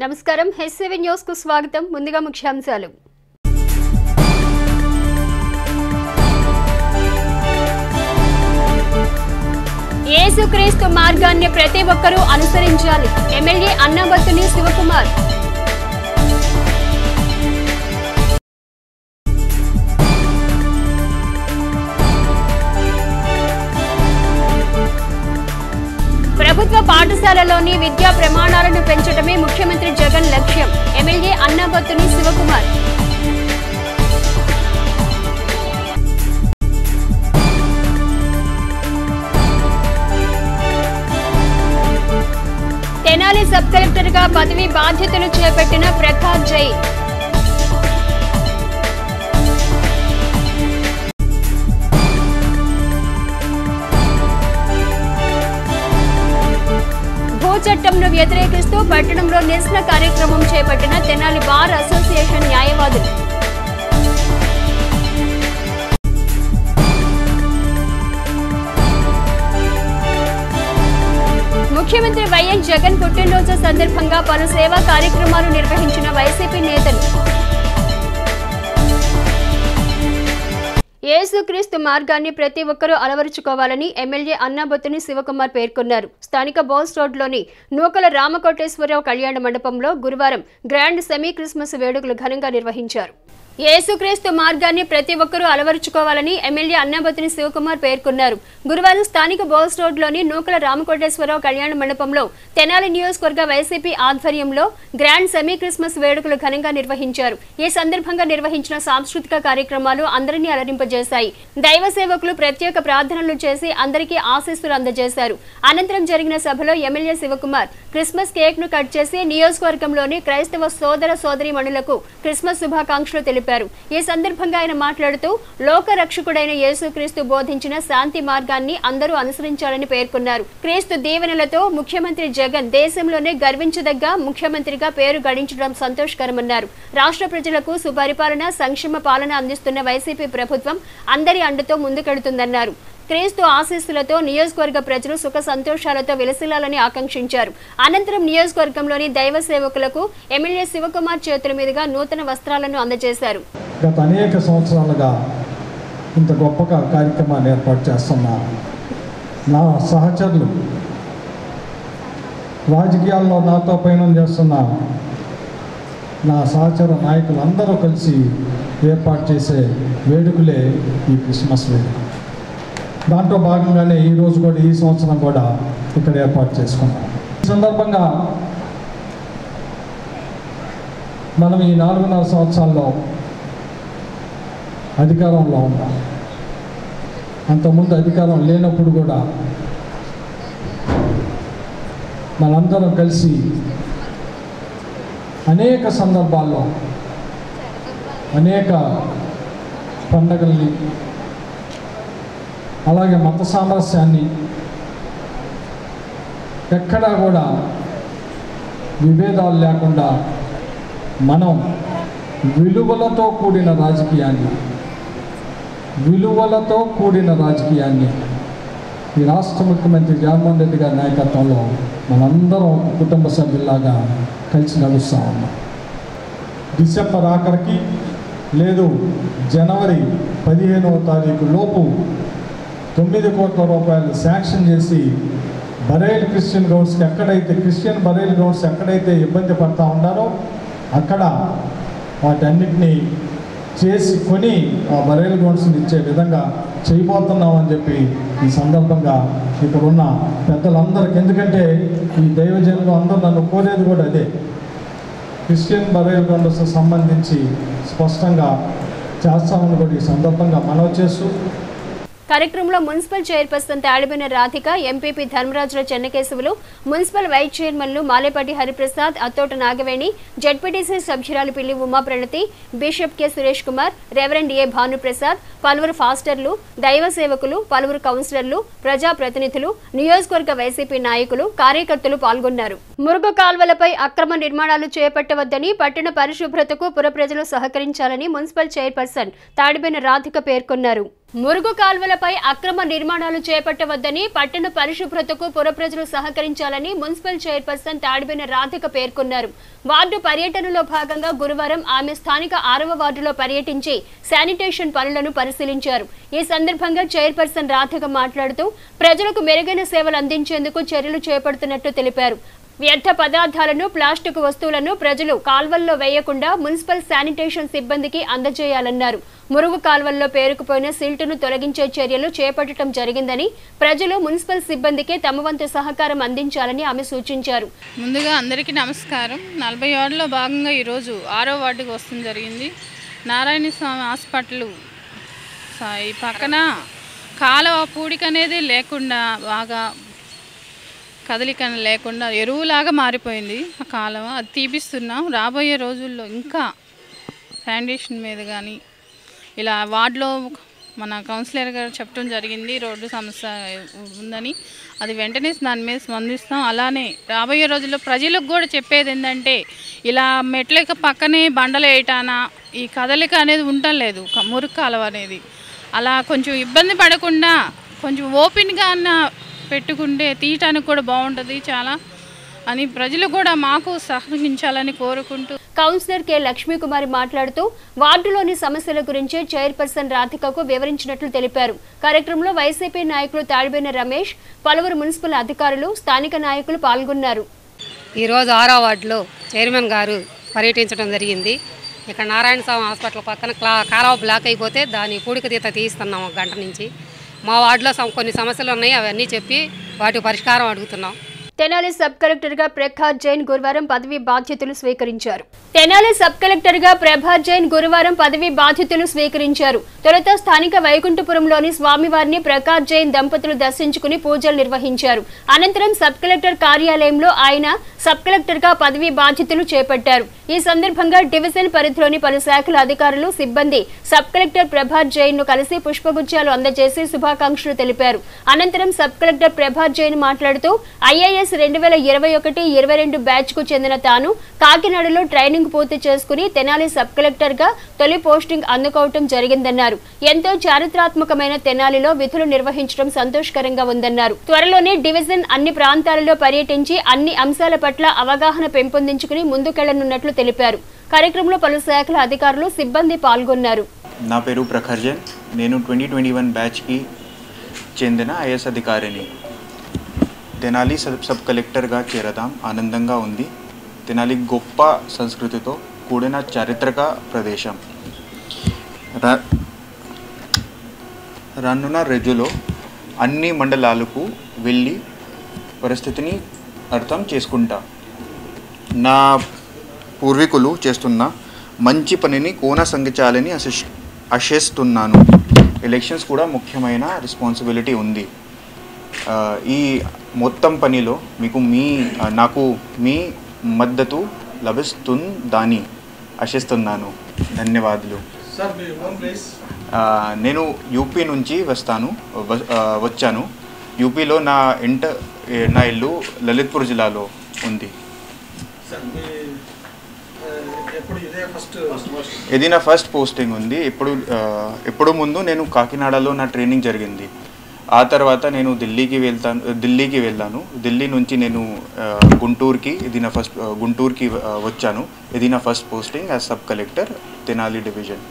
నమస్కారం హెచ్7 న్యూస్ కు స్వాగతం. ముందుగా ముఖ్యాంశాలు. యేసుక్రీస్తు మార్గాన్ని ప్రతి ఒక్కరూ అనుసరించాలి. ఎమ్మెల్యే అన్నాబత్తుని శివకుమార్. ప్రభుత్వ పాఠశాలలోని విద్యా ప్రమాణాలను పెంచడమే ముఖ్యమంత్రి జగన్ లక్ష్యం. MLA Annabattuni Sivakumar. Tenali sub collector గా పదవి బాధ్యతలు చేపట్టిన ప్రకాష్ జై. చట్టంను వ్యతిరేకిస్తూ పట్టణంలో నిరసన కార్యక్రమం చేపట్టిన తెనాలి బార్ అసోసియేషన్ న్యాయవాదులు. ముఖ్యమంత్రి వైఎస్ జగన్ పుట్టినరోజు సందర్భంగా పలు సేవా కార్యక్రమాలు నిర్వహించిన వైసీపీ నేతలు. యేసుక్రీస్తు మార్గాన్ని ప్రతి ఒక్కరూ అలవరుచుకోవాలని ఎమ్మెల్యే అన్నాబత్తుని శివకుమార్ పేర్కొన్నారు. స్థానిక బోస్ రోడ్లోని నూకల రామకోటేశ్వరరావు కళ్యాణ మండపంలో గురువారం గ్రాండ్ సెమీ క్రిస్మస్ వేడుకలు ఘనంగా నిర్వహించారు. యేసుక్రీస్తు మార్గాన్ని ప్రతి ఒక్కరూ అలవరుచుకోవాలని ఎమ్మెల్యే అన్నాబత్తుని శివకుమార్ పేర్కొన్నారు. గురువారం స్థానిక బోస్ రోడ్లోని నూకల రామకోటేశ్వరరావు కళ్యాణ మండపంలో తెనాలి నియోజకవర్గ వైసీపీ ఆధ్వర్యంలో గ్రాండ్ సెమీ క్రిస్మస్ వేడుకలు ఘనంగా నిర్వహించారు. ఈ సందర్భంగా నిర్వహించిన సాంస్కృతిక కార్యక్రమాలు అందరినీ అలరింపజేశాయి. దైవ సేవకులు ప్రత్యేక ప్రార్థనలు చేసి అందరికీ ఆశీస్సులు అందజేశారు. అనంతరం జరిగిన సభలో ఎమ్మెల్యే శివకుమార్ క్రిస్మస్ కేక్ ను కట్ చేసి నియోజకవర్గంలోని క్రైస్తవ సోదర సోదరీమణులకు క్రిస్మస్ శుభాకాంక్షలు తెలిపారు. ఈ సందర్భంగా ఆయన మాట్లాడుతూ లోక రక్షకుడైన యేసుక్రీస్తు బోధించిన శాంతి మార్గాన్ని అందరూ అనుసరించాలని పేర్కొన్నారు. క్రీస్తు దీవెనలతో ముఖ్యమంత్రి జగన్ దేశంలోనే గర్వించదగ్గ ముఖ్యమంత్రిగా పేరు గడించడం సంతోషకరమన్నారు. రాష్ట్ర ప్రజలకు సుపరిపాలన సంక్షేమ పాలన అందిస్తున్న వైసీపీ ప్రభుత్వం అందరి అండతో ముందుకెడుతుందన్నారు. క్రీస్తు ఆశీస్సులతో నియోజకవర్గ ప్రజలు సుఖ సంతోషాలతో విలసిల్లాలని ఆకాంక్షించారు. అనంతరం నియోజకవర్గంలోని దైవ సేవకులకు ఎమ్మెల్యే శివకుమార్ చేతుల మీదుగా నూతన వస్త్రాలను అందజేశారు. గత అనేక సంవత్సరాలుగా ఇంత గొప్ప కార్యక్రమాన్ని ఏర్పాటు చేస్తున్న నా సహచరులు, రాజకీయాల్లో నాతో పయనం చేస్తున్న నా సహచర నాయకులు అందరూ కలిసి ఏర్పాటు చేసే వేడుకలే ఈ క్రిస్మస్ వేడుక. దాంట్లో భాగంగానే ఈరోజు కూడా ఈ సంవత్సరం కూడా ఇక్కడ ఏర్పాటు చేసుకున్నాం. ఈ సందర్భంగా మనం ఈ 4.5 సంవత్సరాల్లో అధికారంలో ఉన్నాం. అంతకుముందు అధికారం లేనప్పుడు కూడా మనందరం కలిసి అనేక సందర్భాల్లో అనేక పండగల్ని అలాగే మత సామరస్యాన్ని ఎక్కడా కూడా విభేదాలు లేకుండా మనం విలువలతో కూడిన రాజకీయాన్ని ఈ రాష్ట్ర ముఖ్యమంత్రి జగన్మోహన్ రెడ్డి గారి నాయకత్వంలో మనందరం కుటుంబ సభ్యుల్లాగా కలిసి నడుస్తూ ఉన్నాం. డిసెంబర్ ఆఖరికి లేదు జనవరి 15వ తారీఖు లోపు 9 కోట్ల రూపాయలు శాంక్షన్ చేసి బరేల్ క్రిస్టియన్ గ్రౌండ్స్కి క్రిస్టియన్ బరేల్ గ్రౌండ్స్ ఎక్కడైతే ఇబ్బంది పడుతూ ఉన్నారో అక్కడ వాటన్నిటినీ చేసి కొని ఆ బరేల్ గ్రౌండ్స్ని ఇచ్చే విధంగా చేయబోతున్నామని చెప్పి ఈ సందర్భంగా ఇక్కడ ఉన్న పెద్దలందరికీ, ఎందుకంటే ఈ దైవజనులు అందరూ నన్ను కోరేది కూడా అదే, క్రిస్టియన్ బరేల్ గ్రౌండ్స్ సంబంధించి స్పష్టంగా చేస్తామని కూడా ఈ సందర్భంగా మనవి చేస్తూ కార్యక్రమంలో municipal chairperson Tadiboyina Radhika, MPP Dharmarajula Chennakesavulu, municipal vice చైర్మన్లు మాలేపాటి హరిప్రసాద్, అత్తోట నాగవేణి, జడ్పీటీసీ సభ్యురాలు Pilli Umapranathi, bishop K Suresh Kumar, reverend A Bhanuprasad, పలువురు ఫాస్టర్లు, దైవ సేవకులు, పలువురు కౌన్సిలర్లు, ప్రజాప్రతినిధులు, నియోజకవర్గ వైసీపీ నాయకులు, కార్యకర్తలు పాల్గొన్నారు. మురుగు కాల్వలపై అక్రమ నిర్మాణాలు చేపట్టవద్దని, పట్టణ పరిశుభ్రతకు పుర ప్రజలు సహకరించాలని మున్సిపల్ చైర్పర్సన్ తాడిబోయిన రాధిక పేర్కొన్నారు. మురుగు కాల్వలపై అక్రమ నిర్మాణాలు చేపట్టవద్దని పట్టణ పరిశుభ్రతకు పురప్రజలు సహకరించాలని మున్సిపల్ చైర్పర్సన్ తాడిబేన రాధిక పేర్కొన్నారు. వార్డు పర్యటనలో భాగంగా గురువారం ఆమె స్థానిక 6వ వార్డులో పర్యటించి శానిటేషన్ పనులను పరిశీలించారు. ఈ సందర్భంగా చైర్పర్సన్ రాధిక మాట్లాడుతూ ప్రజలకు మెరుగైన సేవలు అందించేందుకు చర్యలు చేపడుతున్నట్టు తెలిపారు. వ్యర్థ పదార్థాలను, ప్లాస్టిక్ వస్తువులను ప్రజలు కాల్వల్లో వేయకుండా మున్సిపల్ శానిటేషన్ సిబ్బందికి అందజేయాలన్నారు. మురుగు కాల్వల్లో పేరుకుపోయిన సిల్టును తొలగించే చర్యలు చేపట్టడం జరిగిందని, ప్రజలు మున్సిపల్ సిబ్బందికి తమ వంతు సహకారం అందించాలని ఆమె సూచించారు. ముందుగా అందరికీ నమస్కారం. 40 వార్డులో భాగంగా ఈరోజు 6వ వార్డుకి వస్తుంది జరిగింది. నారాయణ స్వామి హాస్పిటల్ ఈ పక్కన కాలువ పూడిక అనేది లేకుండా, బాగా కదలిక లేకుండా ఎరువులాగా మారిపోయింది ఆ కాలువ. అది తీపిస్తున్నాం. రాబోయే రోజుల్లో ఇంకా శానిటేషన్ మీద కానీ ఇలా వార్డులో మన కౌన్సిలర్ గారు చెప్పడం జరిగింది, రోడ్డు సమస్య ఉందని. అది వెంటనే దాని మీద స్పందిస్తాం. అలానే రాబోయే రోజుల్లో ప్రజలకు కూడా చెప్పేది ఏంటంటే, ఇలా మెట్లకి పక్కనే బండలు వేయటానా ఈ కదలిక అనేది ఉండలేదు మురుగు కాలువ అనేది. అలా కొంచెం ఇబ్బంది పడకుండా కొంచెం ఓపెన్గా అన్న పెట్టుకుంటే తీయటానికి కూడా బాగుంటుంది చాలా అని ప్రజలు కూడా మాకు సహకరించాలని కోరుకుంటూ. కౌన్సిలర్ కె లక్ష్మీకుమారి మాట్లాడుతూ వార్డులోని సమస్యల గురించి చైర్పర్సన్ రాధికకు వివరించినట్లు తెలిపారు. కార్యక్రమంలో వైసీపీ నాయకులు తాడిబేన రమేష్, పలువురు మున్సిపల్ అధికారులు, స్థానిక నాయకులు పాల్గొన్నారు. ఈరోజు 6వ వార్డులో చైర్మన్ గారు పర్యటించడం జరిగింది. ఇక్కడ నారాయణ స్వామి హాస్పిటల్ పక్కన కాలువ బ్లాక్ అయిపోతే దాని పూడిక తీత తీస్తున్నాం 1 గంట నుంచి. మా వార్డులో కొన్ని సమస్యలు ఉన్నాయి, అవన్నీ చెప్పి వాటి పరిష్కారం అడుగుతున్నాం. తెనాలి సబ్ కలెక్టర్ గా ప్రకాష్ జైన్ గురువారం పదవి బాధ్యతలు స్వీకరించారు. తెనాలి సబ్ కలెక్టర్ గా ప్రభాస్ జైన్ గురువారం పదవి బాధ్యతలు స్వీకరించారు. తొలుత స్థానిక వైకుంఠపురంలోని స్వామివారిని ప్రకాష్ జైన్ దంపతులు దర్శించుకుని పూజలు నిర్వహించారు. అనంతరం సబ్ కలెక్టర్ కార్యాలయంలో ఆయన సబ్ కలెక్టర్ గా పదవి బాధ్యతలు చేపట్టారు. ఈ సందర్భంగా డివిజన్ పరిధిలోని పలు శాఖల అధికారులు, సిబ్బంది సబ్ కలెక్టర్ ప్రభాస్ జైన్ ను కలిసి పుష్పగుచ్చాలు అందజేసి శుభాకాంక్షలు తెలిపారు. అనంతరం సబ్ కలెక్టర్ ప్రభాస్ జైన్ మాట్లాడుతూ ఐఏఎస్ 2021-22 బ్యాచ్ కు చెందిన తాను కాకినాడలో ట్రైనింగ్ పూర్తి చేసుకుని తెనాలి సబ్ కలెక్టర్ గా తొలి పోస్టింగ్ అందుకోవటం జరిగిందన్నారు. ఎంతో చారిత్రాత్మకమైన తెనాలిలో విధులు నిర్వహించడం సంతోషకరంగా ఉందన్నారు. త్వరలోనే డివిజన్ అన్ని ప్రాంతాలలో పర్యటించి అన్ని అంశాల పట్ల అవగాహన పెంపొందించుకుని ముందుకెళ్లనున్నట్లు తెలిపారు. కార్యక్రమంలో పలు శాఖల అధికారులు, సిబ్బంది పాల్గొన్నారు. నా పేరు ప్రఖర్ జైన్. నేను 2021 బ్యాచ్ కి చెందిన ఐఏఎస్ అధికారిని. తెనాలి సబ్ కలెక్టర్గా చేరడం ఆనందంగా ఉంది. తెనాలి గొప్ప సంస్కృతితో కూడిన చారిత్రక ప్రదేశం. రానున్న రోజుల్లో అన్ని మండలాలకు వెళ్ళి పరిస్థితిని అర్థం చేసుకుంటా. నా పూర్వీకులు చేస్తున్న మంచి పనిని కొనసాగించాలని ఆశిస్తున్నాను. ఎలక్షన్స్ కూడా ముఖ్యమైన రెస్పాన్సిబిలిటీ ఉంది. ఈ మొత్తం పనిలో నాకు మీ మద్దతు లభిస్తుందని ఆశిస్తున్నాను. ధన్యవాదాలు. నేను యూపీ నుంచి వచ్చాను. యూపీలో నా ఇల్లు లలిత్పూర్ జిల్లాలో ఉంది. ఇది నా ఫస్ట్ పోస్టింగ్ ఉంది. ఇప్పుడు ముందు నేను కాకినాడలో నా ట్రైనింగ్ జరిగింది. ఆ తర్వాత నేను ఢిల్లీకి వెళ్ళాను. ఢిల్లీ నుంచి నేను గుంటూరుకి వచ్చాను. ఇది నా first posting as sub collector Tenali division.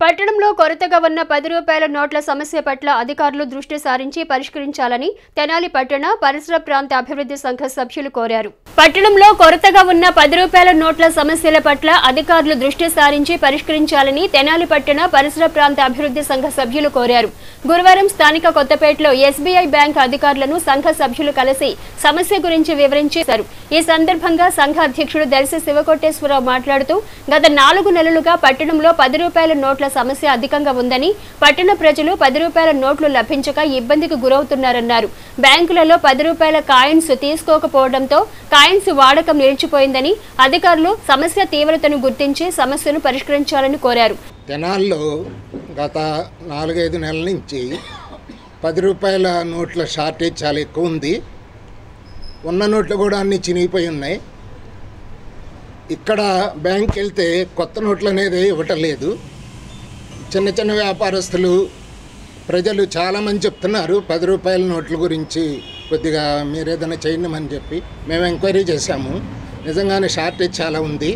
పట్టణంలో కొరతగా ఉన్న 10 రూపాయల నోట్ల సమస్య పట్ల అధికారులు దృష్టి సారించి పరిష్కరించాలని తెనాలి పట్టణ పరిసర ప్రాంత అభివృద్ధి సంఘ సభ్యులు కోరారు. పట్టణంలో కొరతగా ఉన్న 10 రూపాయల నోట్ల సమస్యల పట్ల అధికారులు దృష్టి సారించి పరిష్కరించాలని తెనాలి పట్టణ పరిసర ప్రాంత అభివృద్ధి సంఘ సభ్యులు కోరారు. గురువారం స్థానిక కొత్తపేటలో ఎస్బీఐ బ్యాంక్ అధికారులను సంఘ సభ్యులు కలిసి సమస్య గురించి వివరించారు. ఈ సందర్భంగా సంఘ అధ్యక్షుడు దర్శి శివకోటేశ్వరరావు మాట్లాడుతూ గత 4 నెలలుగా పట్టణంలో 10 రూపాయల నోట్ల సమస్య అధికంగా ఉందని, పట్టణ ప్రజలు 10 రూపాయల నోట్లు లభించక ఇబ్బందికి గురవుతున్నారన్నారు. బ్యాంకులలో 10 రూపాయల కాయిన్స్ తీసుకోకపోవడంతో కాయిన్స్ వాడకం నిలిచిపోయిందని, అధికారులు సమస్య తీవ్రతను గుర్తించి సమస్యను పరిష్కరించాలని కోరారు. తెనాల్లో గత 4-5 నెలల నుంచి 10 రూపాయల నోట్ల షార్టేజ్ చాలా ఎక్కువ ఉంది. ఉన్న నోట్లు కూడా అన్నీ చినిగిపోయి ఉన్నాయి. ఇక్కడ బ్యాంక్కి వెళ్తే కొత్త నోట్లు అనేది ఇవ్వటం లేదు. చిన్న చిన్న వ్యాపారస్తులు ప్రజలు చాలామంది చెప్తున్నారు 10 రూపాయల నోట్ల గురించి కొద్దిగా మీరు ఏదైనా చేయమని చెప్పి మేము ఎంక్వైరీ చేశాము. నిజంగానే షార్టేజ్ చాలా ఉంది.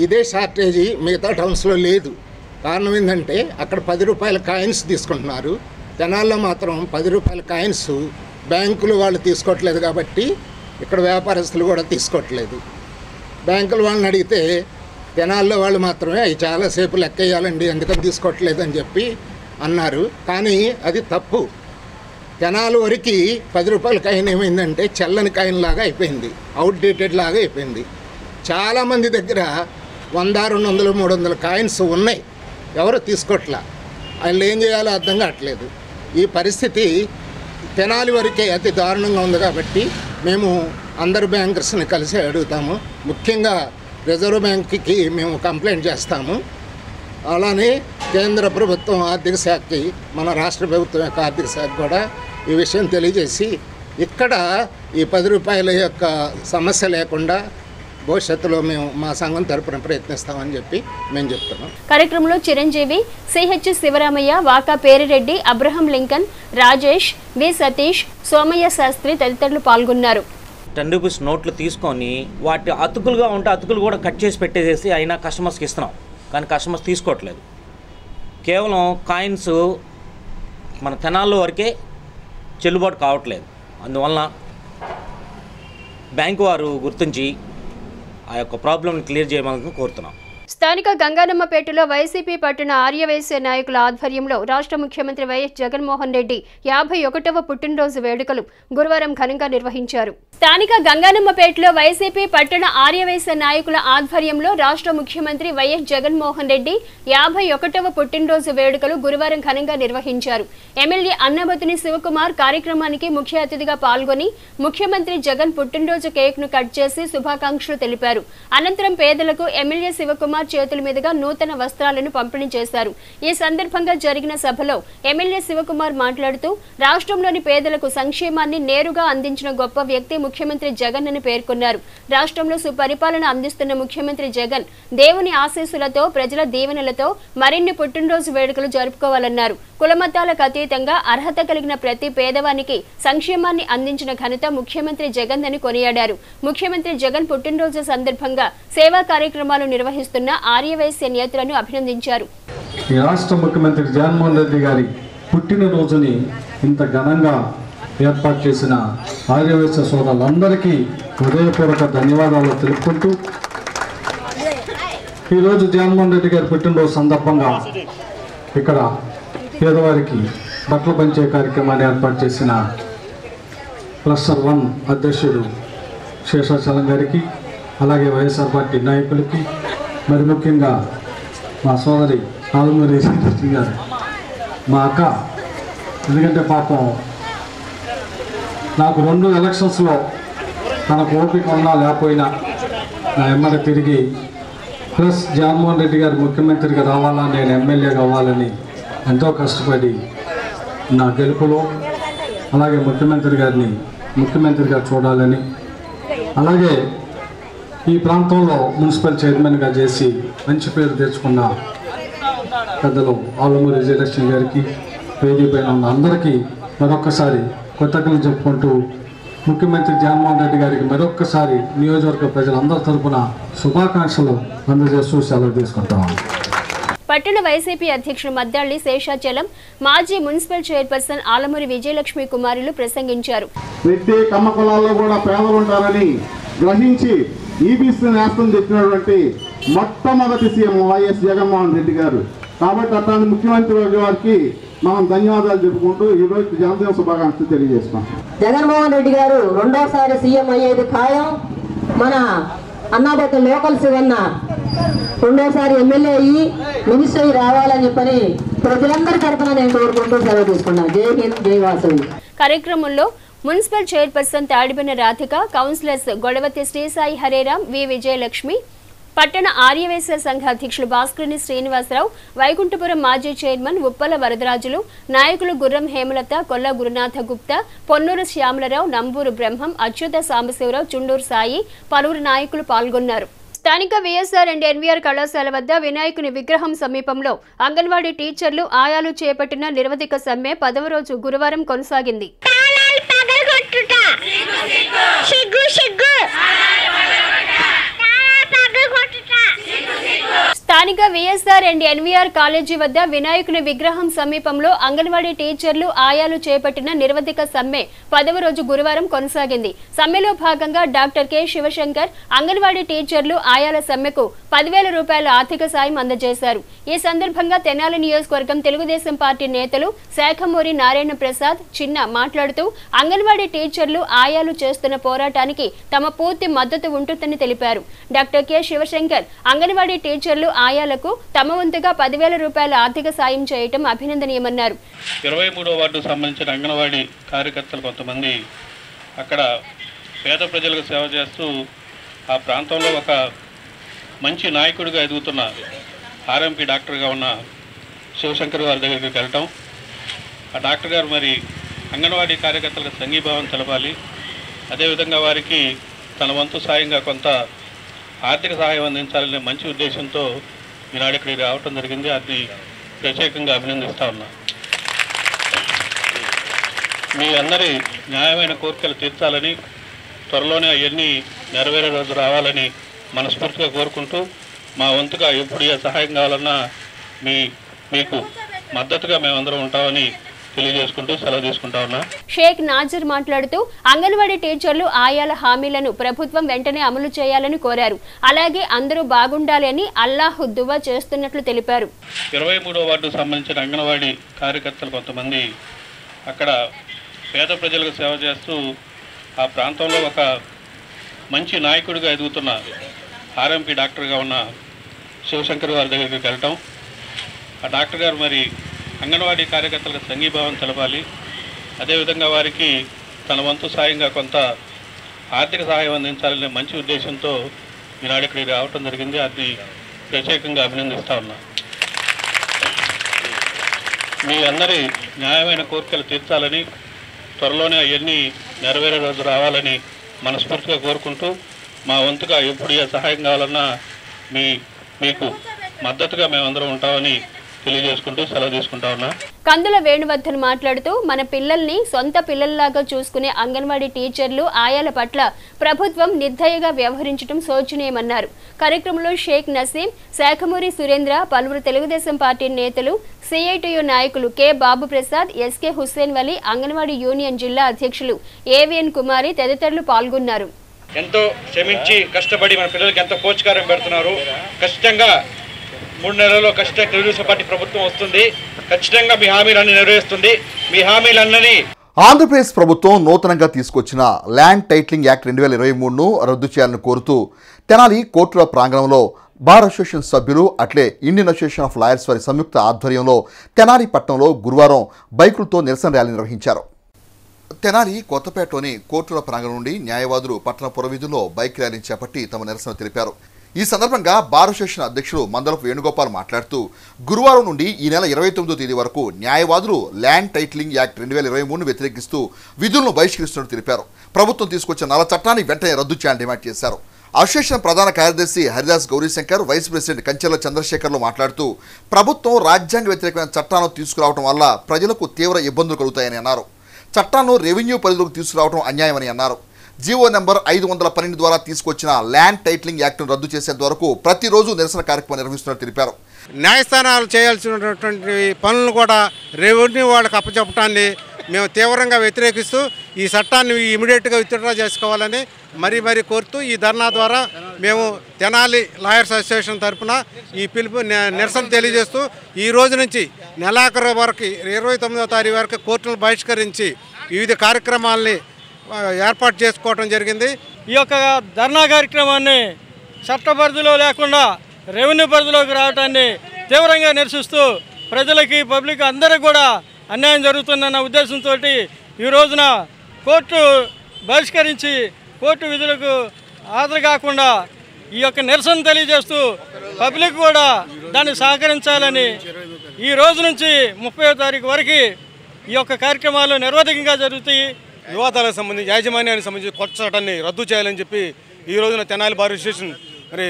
ఇదే షార్టేజీ మిగతా టౌన్స్లో లేదు. కారణం ఏంటంటే అక్కడ 10 రూపాయల కాయిన్స్ తీసుకుంటున్నారు. తెనాల్లో మాత్రం 10 రూపాయల కాయిన్స్ బ్యాంకులు వాళ్ళు తీసుకోవట్లేదు కాబట్టి ఇక్కడ వ్యాపారస్తులు కూడా తీసుకోవట్లేదు. బ్యాంకుల వాళ్ళని అడిగితే తెనాల్లో వాళ్ళు మాత్రమే అవి చాలాసేపు లెక్క వేయాలండి, ఎందుకని తీసుకోవట్లేదు అని చెప్పి అన్నారు. కానీ అది తప్పు. తెనాలు వరకు 10 రూపాయల కాయిన్ ఏమైందంటే చెల్లని కాయిన్ లాగా అయిపోయింది, అవుట్డేటెడ్ లాగా అయిపోయింది. చాలామంది దగ్గర 100, 200, 300 కాయిన్స్ ఉన్నాయి, ఎవరు తీసుకోవట్లా. వాళ్ళు ఏం చేయాలో అర్థం కావట్లేదు. ఈ పరిస్థితి తెనాలి వరకే అతి దారుణంగా ఉంది కాబట్టి మేము అందరు బ్యాంకర్స్ని కలిసి అడుగుతాము. ముఖ్యంగా రిజర్వ్ బ్యాంక్కి మేము కంప్లైంట్ చేస్తాము. అలానే కేంద్ర ప్రభుత్వం ఆర్థిక శాఖకి, మన రాష్ట్ర ప్రభుత్వం యొక్క ఆర్థిక శాఖ కూడా ఈ విషయం తెలియజేసి ఇక్కడ ఈ 10 రూపాయల యొక్క సమస్య లేకుండా భవిష్యత్తులో మేము మా సంఘం తరపున ప్రయత్నిస్తామని చెప్పి మేము చెప్తున్నాం. కార్యక్రమంలో Chiranjeevi, CH Sivaramayya, Vaka Perireddy, Abraham Lincoln, Rajesh, V Satish, Somayya Sastri తదితరులు పాల్గొన్నారు. 10 రూపీస్ నోట్లు తీసుకొని వాటి అతుకులుగా ఉంటే అతుకులు కూడా కట్ చేసి పెట్టేసేసి అయినా కస్టమర్స్కి ఇస్తున్నాం, కానీ కస్టమర్స్ తీసుకోవట్లేదు. కేవలం కాయిన్స్ మన తెనాల్లో వరకే చెల్లుబాటు కావట్లేదు. అందువలన బ్యాంకు వారు గుర్తించి ఆ యొక్క ప్రాబ్లమ్ని క్లియర్ చేయమని కోరుతున్నాం. స్థానిక గంగానమ్మపేటలో వైసీపీ పట్టణ ఆర్యవైశ్య నాయకుల ఆధ్వర్యంలో రాష్ట్ర ముఖ్యమంత్రి వైఎస్ జగన్మోహన్ రెడ్డి 51వ పుట్టినరోజు వేడుకలు గురువారం ఘనంగా నిర్వహించారు. స్థానిక గంగానమ్మపేటలో వైసీపీ పట్టణ ఆర్యవైశ్య నాయకుల ఆధ్వర్యంలో రాష్ట్ర ముఖ్యమంత్రి వైఎస్ జగన్మోహన్ రెడ్డి 51వ పుట్టినరోజు వేడుకలు గురువారం ఘనంగా నిర్వహించారు. ఎమ్మెల్యే అన్నాబత్తుని శివకుమార్ కార్యక్రమానికి ముఖ్య అతిథిగా పాల్గొని ముఖ్యమంత్రి జగన్ పుట్టినరోజు కేక్ ను కట్ చేసి శుభాకాంక్షలు తెలిపారు. అనంతరం పేదలకు ఎమ్మెల్యే శివకుమార్ చేతుల మీదుగా నూతన వస్త్రాలను పంపిణీ చేశారు. ఈ సందర్భంగా జరిగిన సభలో ఎమ్మెల్యే శివకుమార్ మాట్లాడుతూ రాష్ట్రంలోని పేదలకు సంక్షేమాన్ని నేరుగా అందించిన గొప్ప వ్యక్తి ముఖ్యమంత్రి జగన్ అని పేర్కొన్నారు. రాష్ట్రంలో సుపరిపాలన అందిస్తున్న ముఖ్యమంత్రి జగన్ దేవుని ఆశీస్సులతో, ప్రజల దీవెనలతో మరిన్ని పుట్టినరోజు వేడుకలు జరుపుకోవాలన్నారు. కులమతాలకు అతీతంగా అర్హత కలిగిన ప్రతి పేదవానికి సంక్షేమాన్ని అందించిన ఘనత ముఖ్యమంత్రి జగన్ అని కొనియాడారు. ముఖ్యమంత్రి జగన్ పుట్టినరోజు సందర్భంగా సేవా కార్యక్రమాలు నిర్వహిస్తున్న ఆర్యవైశ్య నేతలను అభినందించారు. ఈ రాష్ట్ర ముఖ్యమంత్రి జగన్మోహన్ రెడ్డి గారి పుట్టినరోజుని ఇంత ఘనంగా ఏర్పాటు చేసిన ఆర్యవైశ్య సోదరులందరికీ హృదయపూర్వక ధన్యవాదాలు తెలుపుకుంటూ ఈరోజు జగన్మోహన్ రెడ్డి గారి పుట్టినరోజు సందర్భంగా ఇక్కడ పేదవారికి బట్టలు పంచే కార్యక్రమాన్ని ఏర్పాటు చేసిన క్లస్టర్ 1 అధ్యక్షుడు శేషాచలం గారికి, అలాగే వైఎస్ఆర్ పార్టీ నాయకులకి, మరి ముఖ్యంగా మా సోదరి ఆలమూరి శ్రీకృష్ణ గారు, మా అక్క. ఎందుకంటే పాపం నాకు 2 ఎలక్షన్స్లో తనకు ఓపిక ఉన్నా లేకపోయినా నా ఎమ్మెల్యే తిరిగి ప్లస్ జగన్మోహన్ రెడ్డి గారు ముఖ్యమంత్రిగా రావాలా, నేను ఎమ్మెల్యే కావాలని ఎంతో కష్టపడి నా గెలుపులో అలాగే ముఖ్యమంత్రి గారిని ముఖ్యమంత్రిగా చూడాలని, అలాగే ఈ ప్రాంతంలో మున్సిపల్ చైర్మన్గా చేసి మంచి పేరు తెచ్చుకున్న పెద్దలు ఆలమూరి విజయలక్ష్మి గారికి, వేదిక పైన ఉన్న అందరికీ మరొక్కసారి కృతజ్ఞతలు చెప్పుకుంటూ ముఖ్యమంత్రి జగన్మోహన్ రెడ్డి గారికి మరొక్కసారి నియోజకవర్గ ప్రజలందరి తరపున శుభాకాంక్షలు అందజేస్తూ సెలవు తీసుకుంటాము. పట్టణ వైసీపీ అధ్యక్షుడు మద్దాళ్లి శేషాచలం, మాజీ మున్సిపల్ చైర్పర్సన్ ఆలమూరి విజయలక్ష్మి కుమారులు ప్రసంగించారు. ప్రతి కమ్మ కులాల్లో కూడా పేదలు ఉంటారని గ్రహించి ఈబీసీ నేస్తం తెచ్చినటువంటి మొట్టమొదటి సీఎం వైఎస్ జగన్మోహన్ రెడ్డి గారు. కాబట్టి అట్లాంటి ముఖ్యమంత్రి వారికి మనం ధన్యవాదాలు చెప్పుకుంటూ ఈరోజు జన్మదిన శుభాకాంక్షలు తెలియజేస్తున్నాం. జగన్మోహన్ రెడ్డి గారు రెండోసారి సీఎం అయ్యేది ఖాయం. మన అన్నాబత్త లోకల్ శివన్న రెండోసారి ఎమ్మెల్యే అయ్యి మినిస్టర్ అయ్యి రావాలని చెప్పని ప్రజలందరి తరఫున నేను కోరుకుంటూ సెలవు తీసుకున్నాను. జై హింద్, జై వాసవి. కార్యక్రమంలో municipal chairperson Tadibena Radhika, councillors Godavathi Srisai Hareram, V Vijayalakshmi, పట్టణ ఆర్యవైశ్య సంఘ అధ్యక్షులు భాస్కరుని శ్రీనివాసరావు, వైకుంఠపురం మాజీ చైర్మన్ ఉప్పల వరదరాజులు, నాయకులు గుర్రం హేమలత, కొల్ల గురునాథ గుప్తా, పొన్నూరు శ్యామలరావు, నంబూరు బ్రహ్మం, అచ్యుత సాంబశివరావు, చుండూరు సాయి, పలువురు నాయకులు పాల్గొన్నారు. స్థానిక విఎస్ఆర్ అండ్ ఎన్వీఆర్ కళాశాల వద్ద వినాయకుని విగ్రహం సమీపంలో అంగన్వాడీ టీచర్లు ఆయాలు చేపట్టిన నిరవధిక సమ్మె 10వ రోజు గురువారం కొనసాగింది. స్థానిక విఎస్ఆర్ అండ్ ఎన్వీఆర్ కాలేజీ వద్ద వినాయకుని విగ్రహం సమీపంలో అంగన్వాడీ టీచర్లు ఆయాలు చేపట్టిన నిరవధిక సమ్మె 10వ రోజు గురువారం కొనసాగింది. సమ్మెలో భాగంగా డాక్టర్ కె శివశంకర్ అంగన్వాడీ టీచర్లు ఆయాల సమ్మెకు 10,000 రూపాయల ఆర్థిక సాయం అందజేశారు. ఈ సందర్భంగా తెనాలి నియోజకవర్గం తెలుగుదేశం పార్టీ నేతలు శాఖమూరి నారాయణ ప్రసాద్ చిన్న మాట్లాడుతూ అంగన్వాడీ టీచర్లు ఆయాలు చేస్తున్న పోరాటానికి తమ పూర్తి మద్దతు ఉంటుందని తెలిపారు. డాక్టర్ కె శివశంకర్ అంగన్వాడీ టీచర్లు ఆయాలకు తమ వంతుగా 10,000 రూపాయల ఆర్థిక సాయం చేయటం అభినందనీయమన్నారు. 23వ వార్డుకు సంబంధించిన అంగన్వాడీ కార్యకర్తలు కొంతమంది అక్కడ పేద ప్రజలకు సేవ చేస్తూ ఆ ప్రాంతంలో ఒక మంచి నాయకుడిగా ఎదుగుతున్న ఆర్ఎంపీ డాక్టర్గా ఉన్న శివశంకర్ వారి దగ్గరికి వెళ్ళటం, ఆ డాక్టర్ గారు మరి అంగన్వాడీ కార్యకర్తలకు సంఘీభావం తెలపాలి, అదేవిధంగా వారికి తన వంతు సాయంగా కొంత ఆర్థిక సహాయం అందించాలనే మంచి ఉద్దేశంతో ఈనాడు ఇక్కడికి రావటం జరిగింది. అది ప్రత్యేకంగా అభినందిస్తా ఉన్నా. మీ అందరి న్యాయమైన కోరికలు తీర్చాలని, త్వరలోనే అవన్నీ నెరవేరే రోజు రావాలని మనస్ఫూర్తిగా కోరుకుంటూ మా వంతుగా ఎప్పుడు ఏ సహాయం కావాలన్నా మీకు మద్దతుగా మేమందరం ఉంటామని తెలియజేసుకుంటూ సెలవు తీసుకుంటా ఉన్నా. షేక్ నాజర్ మాట్లాడుతూ అంగన్వాడీ టీచర్లు ఆయాల హామీలను ప్రభుత్వం వెంటనే అమలు చేయాలని కోరారు. అలాగే అందరూ బాగుండాలి అని అల్లాహ్ దువా చేస్తున్నట్లు తెలిపారు. 23వ వార్డుకు సంబంధించిన అంగన్వాడీ కార్యకర్తలు కొంతమంది అక్కడ పేద ప్రజలకు సేవ చేస్తూ ఆ ప్రాంతంలో ఒక మంచి నాయకుడిగా ఎదుగుతున్న ఆర్ఎంపీ డాక్టర్గా ఉన్న శివశంకర్ వారి దగ్గరికి వెళ్ళటం, ఆ డాక్టర్ గారు మరి అంగన్వాడీ కార్యకర్తలకు సంఘీభావం తెలపాలి, అదేవిధంగా వారికి తన వంతు సాయంగా కొంత ఆర్థిక సహాయం అందించాలనే మంచి ఉద్దేశంతో ఈనాడు ఇక్కడికి రావటం జరిగింది. అది ప్రత్యేకంగా అభినందిస్తా ఉన్నా. మీ అందరి న్యాయమైన కోరికలు తీర్చాలని, త్వరలోనే అవన్నీ నెరవేరే రోజు రావాలని మనస్ఫూర్తిగా కోరుకుంటూ మా వంతుగా ఎప్పుడు ఏ సహాయం కావాలన్నా మీకు మద్దతుగా మేమందరం ఉంటామని తెలియజేసుకుంటూ సెలవు తీసుకుంటా ఉన్నా. కందుల వేణువర్ధన్ మాట్లాడుతూ మన పిల్లల్ని సొంత పిల్లల్లాగా చూసుకునే అంగన్వాడీ టీచర్లు ఆయాల పట్ల ప్రభుత్వం నిర్దయగా వ్యవహరించడం శోచనీయమన్నారు. కార్యక్రమంలో షేక్ నసీం, శాఖమూరి సురేంద్ర, పలువురు తెలుగుదేశం పార్టీ నేతలు, సిఐటియు నాయకులు కె బాబు ప్రసాద్, ఎస్కే హుస్సేన్ వలి, అంగన్వాడీ యూనియన్ జిల్లా అధ్యక్షులు ఏవిఎన్ కుమారి తదితరులు పాల్గొన్నారు. ఎంతో శ్రమించి కష్టపడి మన పిల్లలకి ఎంతో పోషకారం పెడుతున్నారు. ఖచ్చితంగా 3 నెలల్లో ఖచ్చితంగా తెలుగుదేశం పార్టీ ప్రభుత్వం వస్తుంది. ఖచ్చితంగా మీ హామీలన్నీ నెరవేరుస్తుంది. మీ హామీలన్నీ ఆంధ్రప్రదేశ్ ప్రభుత్వం నూతనంగా తీసుకొచ్చిన ల్యాండ్ టైటిలింగ్ యాక్ట్ 2023ను రద్దు చేయాలని కోరుతూ తెనాలి కోర్టుల ప్రాంగణంలో బార్ అసోసియేషన్ సభ్యులు అట్లే ఇండియన్ అసోసియేషన్ ఆఫ్ లాయర్స్ వారి సంయుక్త ఆధ్వర్యంలో తెనాలి పట్టణంలో గురువారం బైకులతో నిరసన ర్యాలీ నిర్వహించారు. తెనాలి కొత్తపేటలోని కోర్టుల ప్రాంగణం నుండి న్యాయవాదులు పట్టణ పురవీధుల్లో బైక్ ర్యాలీ చేపట్టి తమ నిరసన తెలిపారు. ఈ సందర్భంగా బార్ అసోసియేషన్ అధ్యక్షుడు మందలపు వేణుగోపాల్ మాట్లాడుతూ గురువారం నుండి ఈ నెల 29వ తేదీ వరకు న్యాయవాదులు ల్యాండ్ టైటిలింగ్ యాక్ట్ 2023ను వ్యతిరేకిస్తూ విధులను బహిష్కరిస్తున్నట్టు తెలిపారు. ప్రభుత్వం తీసుకొచ్చిన నల్ల చట్టాన్ని వెంటనే రద్దు చేయాలని డిమాండ్ చేశారు. అసోసియేషన్ ప్రధాన కార్యదర్శి హరిదాస్ గౌరీశంకర్, వైస్ ప్రెసిడెంట్ కంచెల చంద్రశేఖర్లు మాట్లాడుతూ ప్రభుత్వం రాజ్యాంగ వ్యతిరేకమైన చట్టాలను తీసుకురావడం వల్ల ప్రజలకు తీవ్ర ఇబ్బందులు కలుగుతాయని అన్నారు. చట్టాలను రెవెన్యూ పరిధిలోకి తీసుకురావడం అన్యాయమని అన్నారు. జీవో నెంబర్ 512 ద్వారా తీసుకొచ్చిన ల్యాండ్ టైటిలింగ్ యాక్ట్ను రద్దు చేసేంత వరకు ప్రతిరోజు నిరసన కార్యక్రమం నిర్వహిస్తున్నట్టు తెలిపారు. న్యాయస్థానాలు చేయాల్సినటువంటి పనులను కూడా రెవెన్యూ వాళ్ళకి అప్పచెప్పటాన్ని మేము తీవ్రంగా వ్యతిరేకిస్తూ ఈ చట్టాన్ని ఇమీడియట్గా విత్డ్రా చేసుకోవాలని మరీ కోరుతూ ఈ ధర్నా ద్వారా మేము తెనాలి లాయర్స్ అసోసియేషన్ తరఫున ఈ పిలుపు నిరసన తెలియజేస్తూ ఈ రోజు నుంచి నెలాఖరు వరకు 29వ తారీఖు వరకు కోర్టును బహిష్కరించి వివిధ కార్యక్రమాలని ఏర్పాటు చేసుకోవడం జరిగింది. ఈ యొక్క ధర్నా కార్యక్రమాన్ని చట్ట పరిధిలో లేకుండా రెవెన్యూ పరిధిలోకి రావడాన్ని తీవ్రంగా నిరసిస్తూ ప్రజలకి పబ్లిక్ అందరికీ కూడా అన్యాయం జరుగుతుందన్న ఉద్దేశంతో ఈ రోజున కోర్టు బహిష్కరించి కోర్టు విధులకు హాజరు కాకుండా ఈ యొక్క నిరసన తెలియజేస్తూ పబ్లిక్ కూడా దాన్ని సహకరించాలని ఈ రోజు నుంచి 30వ తారీఖు వరకు ఈ యొక్క కార్యక్రమాలు నిరవధికంగా జరుగుతాయి. వివాదాలకు సంబంధించి యాజమాన్యానికి సంబంధించి కొత్త చట్టాన్ని రద్దు చేయాలని చెప్పి ఈ రోజున తెనాలి బార్ అసోసియేషన్ మరి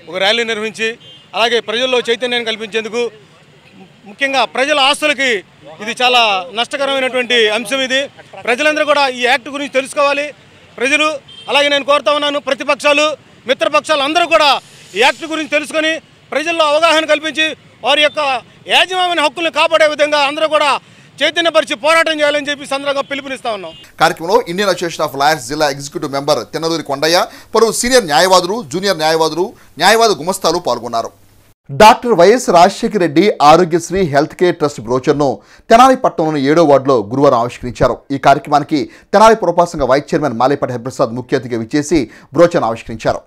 ఒక ర్యాలీ నిర్వహించి అలాగే ప్రజల్లో చైతన్యాన్ని కల్పించేందుకు ముఖ్యంగా ప్రజల ఆస్తులకి ఇది చాలా నష్టకరమైనటువంటి అంశం. ఇది ప్రజలందరూ కూడా ఈ యాక్ట్ గురించి తెలుసుకోవాలి ప్రజలు. అలాగే నేను కోరుతా ఉన్నాను ప్రతిపక్షాలు మిత్రపక్షాలు అందరూ కూడా ఈ యాక్ట్ గురించి తెలుసుకొని ప్రజల్లో అవగాహన కల్పించి వారి యొక్క యాజమాన్య హక్కులను కాపాడే విధంగా అందరూ కూడా చైతన్యపరిచి పోరాటం చేయాలని చెప్పి సందర్భంగా పిలుపునిస్తా ఉన్నాం. కార్యక్రమంలో ఇండియన్ అసోసియేషన్ ఆఫ్ లాయర్స్ జిల్లా ఎగ్జిక్యూటివ్ మెంబర్ తెన్నలూరి కొండయ్య, పలువురు సీనియర్ న్యాయవాదులు, జూనియర్ న్యాయవాదులు, న్యాయవాద గుమస్తాలు పాల్గొన్నారు. Doctor YS Rajasekhara Reddy Aarogyasri health care trust బ్రోచర్ను తెనాలి పట్టణంలోని 7వ వార్డులో గురువారం ఆవిష్కరించారు. ఈ కార్యక్రమానికి తెనాలి పురపాలక వైస్ చైర్మన్ మాలేపాటి హరిప్రసాద్ ముఖ్య అతిథిగా విచ్చేసి బ్రోచర్ను ఆవిష్కరించారు.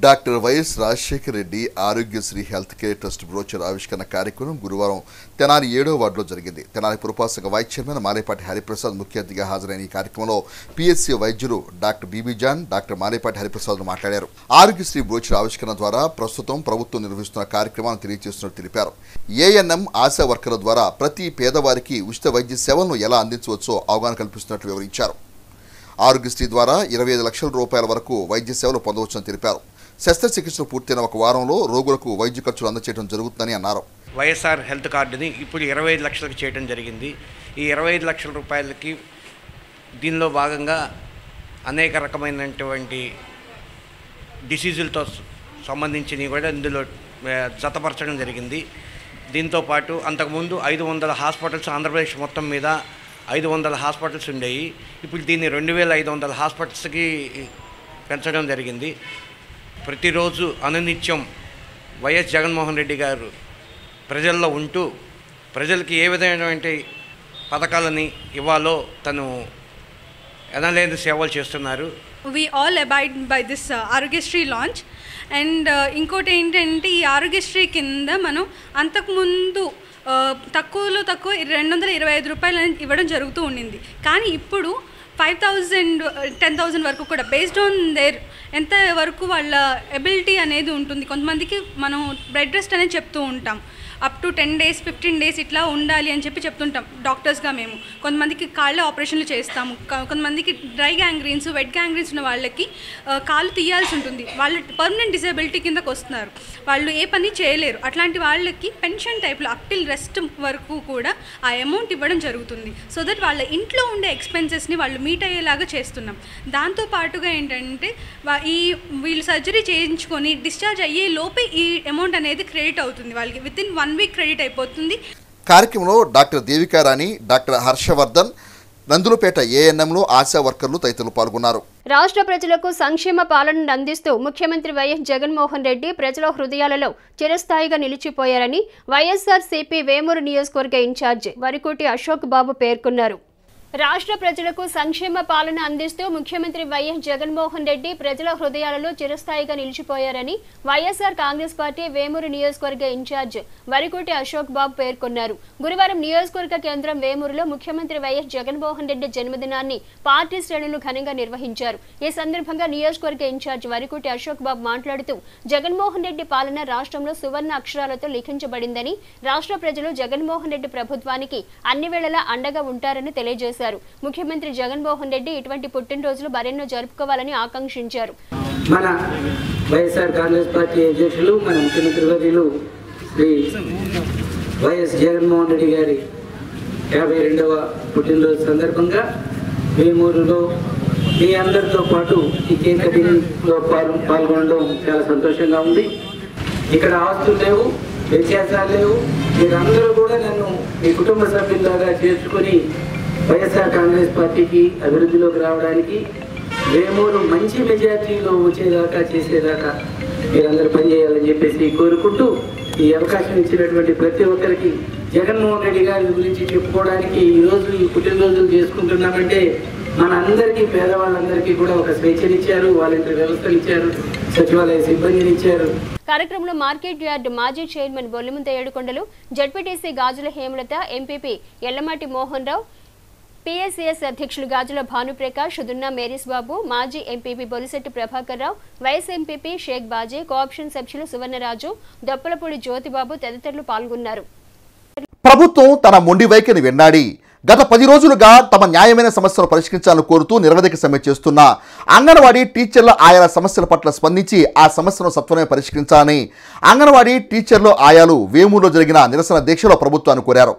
Doctor YS Rajasekhara Reddy Aarogyasri health care trust brochure ఆవిష్కరణ కార్యక్రమం గురువారం తెనాలి 7వ వార్డులో జరిగింది. తెనాలి పురపాలక వైస్ చైర్మన్ మాలేపాటి హరిప్రసాద్ ముఖ్య అతిథిగా హాజరైన ఈ కార్యక్రమంలో పిఎస్సి వైద్యులు doctor B B John, doctor Malepati Hariprasad మాట్లాడారు. ఆరోగ్యశ్రీ బ్రోచర్ ఆవిష్కరణ ద్వారా ప్రస్తుతం ప్రభుత్వం నిర్వహిస్తున్న కార్యక్రమాలను తెలియజేస్తున్నట్టు తెలిపారు. ఏఎన్ఎం ఆశా వర్కర్ల ద్వారా ప్రతి పేదవారికి ఉచిత వైద్య సేవలను ఎలా అందించవచ్చో అవగాహన కల్పిస్తున్నట్లు వివరించారు. ఆరోగ్యశ్రీ ద్వారా 25 లక్షల రూపాయల వరకు వైద్య సేవలు పొందవచ్చని తెలిపారు. శస్త్రచికిత్సలు పూర్తయిన ఒక వారంలో రోగులకు వైద్య ఖర్చులు అందజేయడం జరుగుతుందని అన్నారు. వైఎస్ఆర్ హెల్త్ కార్డుని ఇప్పుడు 25 లక్షలకు చేయడం జరిగింది. ఈ 25 లక్షల రూపాయలకి దీనిలో భాగంగా అనేక రకమైనటువంటి డిసీజులతో సంబంధించినవి కూడా ఇందులో జతపరచడం జరిగింది. దీంతోపాటు అంతకుముందు 500 హాస్పిటల్స్ ఆంధ్రప్రదేశ్ మొత్తం మీద 500 హాస్పిటల్స్ ఉండేవి. ఇప్పుడు దీన్ని 2500 హాస్పిటల్స్కి పెంచడం జరిగింది. ప్రతిరోజు అనునిత్యం వైఎస్ జగన్మోహన్ రెడ్డి గారు ప్రజల్లో ఉంటూ ప్రజలకి ఏ విధమైనటువంటి పథకాలని ఇవ్వాలో తను ఎనలేని సేవలు చేస్తున్నారు. We all abide by this Aarogyasri launch. And ఇంకోటి ఏంటంటే ఈ ఆరోగ్యశ్రీ కింద మనం అంతకుముందు తక్కువలో తక్కువ 225 రూపాయలు ఇవ్వడం జరుగుతూ ఉండింది. కానీ ఇప్పుడు 5,000 10,000 వరకు కూడా బేస్డ్ ఆన్ దేర్ ఎంత వరకు వాళ్ళ ఎబిలిటీ అనేది ఉంటుంది. కొంతమందికి మనం బెడ్ రెస్ట్ అనేది చెప్తూ ఉంటాం, అప్ టు 10 days 15 days ఇట్లా ఉండాలి అని చెప్పి చెప్తుంటాం డాక్టర్స్గా మేము. కొంతమందికి కాళ్ళ ఆపరేషన్లు చేస్తాము, కొంతమందికి డ్రై గ్యాంగ్రీన్స్ వెట్ గ్యాంగ్రీన్స్ ఉన్న వాళ్ళకి కాళ్ళు తీయాల్సి ఉంటుంది. వాళ్ళు పర్మనెంట్ డిసేబిలిటీ కిందకు వస్తున్నారు, వాళ్ళు ఏ పని చేయలేరు. అట్లాంటి వాళ్ళకి పెన్షన్ టైప్లో అప్ టిల్ రెస్ట్ వరకు కూడా ఆ అమౌంట్ ఇవ్వడం జరుగుతుంది. సో దట్ వాళ్ళ ఇంట్లో ఉండే ఎక్స్పెన్సెస్ని వాళ్ళు మీట్ అయ్యేలాగా చేస్తున్నాం. దాంతోపాటుగా ఏంటంటే వీళ్ళు సర్జరీ చేయించుకొని డిశ్చార్జ్ అయ్యే లోపే ఈ అమౌంట్ అనేది క్రెడిట్ అవుతుంది వాళ్ళకి. వితిన్ 1 week క్రెడిట్ అయిపోతుంది. కార్యక్రమంలో డాక్టర్ దేవికారాణి, డాక్టర్ హర్షవర్ధన్, నందులపేట ఏఎన్ఎంలో ఆశా వర్కర్లు తదితరులు పాల్గొన్నారు. రాష్ట్ర ప్రజలకు సంక్షేమ పాలనను అందిస్తూ ముఖ్యమంత్రి వైఎస్ జగన్మోహన్ రెడ్డి ప్రజల హృదయాలలో చిరస్థాయిగా నిలిచిపోయారని వైఎస్ఆర్సీపీ వేమూరు నియోజకవర్గ ఇన్ఛార్జ్ వరికోటి అశోక్ బాబు పేర్కొన్నారు. రాష్ట్ర ప్రజలకు సంక్షేమ పాలన అందిస్తూ ముఖ్యమంత్రి వైఎస్ జగన్మోహన్ రెడ్డి ప్రజల హృదయాలలో చిరస్థాయిగా నిలిచిపోయారని వైఎస్ఆర్ కాంగ్రెస్ పార్టీ వేమూరు నియోజకవర్గ ఇన్ఛార్జ్ వరికోటి అశోక్ బాబు పేర్కొన్నారు. గురువారం నియోజకవర్గ కేంద్రం వేమూరులో ముఖ్యమంత్రి వైఎస్ జగన్మోహన్ రెడ్డి జన్మదినాన్ని పార్టీ శ్రేణులు ఘనంగా నిర్వహించారు. ఈ సందర్భంగా నియోజకవర్గ ఇన్ఛార్జ్ వరికోటి అశోక్ బాబు మాట్లాడుతూ జగన్మోహన్ రెడ్డి పాలన రాష్ట్రంలో సువర్ణ అక్షరాలతో లిఖించబడిందని, రాష్ట్ర ప్రజలు జగన్మోహన్ రెడ్డి ప్రభుత్వానికి అన్ని వేళలా అండగా ఉంటారని తెలియజేశారు. ముఖ్యమంత్రి జగన్మోహన్ రెడ్డి ఇటువంటి పుట్టినరోజులు మరెన్నో జరుపుకోవాలని ఆకాంక్షించారు. మన వైఎస్ఆర్ కాంగ్రెస్ పార్టీ అధ్యక్షులు, మన ముఖ్యమంత్రి వర్యులు శ్రీ వైఎస్ జగన్మోహన్ రెడ్డి గారి 52వ పుట్టినరోజు సందర్భంగా వేమూరులో మీ అందరితో పాటు ఈ కేక్ కటింగ్లో పాల్గొనడం చాలా సంతోషంగా ఉంది. ఇక్కడ ఆస్తులు లేవు, వ్యత్యాసాలు లేవు. మీరందరూ కూడా నన్ను మీ కుటుంబ సభ్యులాగా చేర్చుకొని వైఎస్ఆర్ కాంగ్రెస్ పార్టీకి అభివృద్ధిలోకి రావడానికి, వేమూరు మంచి మెజార్టీలో వచ్చేదాకా చేసేదాకా మీరందరూ పనిచేయాలని చెప్పేసి కోరుకుంటూ, ఈ అవకాశం ఇచ్చినటువంటి ప్రతి ఒక్కరికి జగన్మోహన్ రెడ్డి గారి గురించి చెప్పుకోవడానికి ఈరోజు ఈ పుట్టినరోజులు చేసుకుంటున్నామంటే మన అందరికీ, పేదవాళ్ళందరికీ కూడా ఒక స్వేచ్ఛనిచ్చారు, వాలంటీర్ వ్యవస్థలు ఇచ్చారు, సచివాలయ సిబ్బందిని ఇచ్చారు. కార్యక్రమంలో మార్కెట్ యార్డ్ మాజీ chairman Bollimuntha Yedukondalu, ZPTC Gajula Hemalatha, MPP Ellamati Mohan Rao, PSCS అధ్యక్షులు గాజుల భానుప్రకాష్, దున్నా మేరీస్ బాబు, మాజీ MPP Bolisetti Prabhakar Rao, vice MPP Shaik Baji, cooption సభ్యులు సువర్ణరాజు, దొప్పలపూడి జ్యోతిబాబు తదితరులు పాల్గొన్నారు. ప్రభుత్వం తన మొండి వైఖరిని వెన్నాడి గత 10 రోజులుగా తమ న్యాయమైన సమస్యలు పరిష్కరించాలని కోరుతూ నిరవధిక సమ్మె చేస్తున్న అంగన్వాడీ టీచర్ల ఆయాల సమస్యల పట్ల స్పందించి ఆ సమస్యను సత్వరమే పరిష్కరించాలని అంగన్వాడీ టీచర్లు ఆయాలు వేమూరులో జరిగిన నిరసన దీక్షలో ప్రభుత్వాన్ని కోరారు.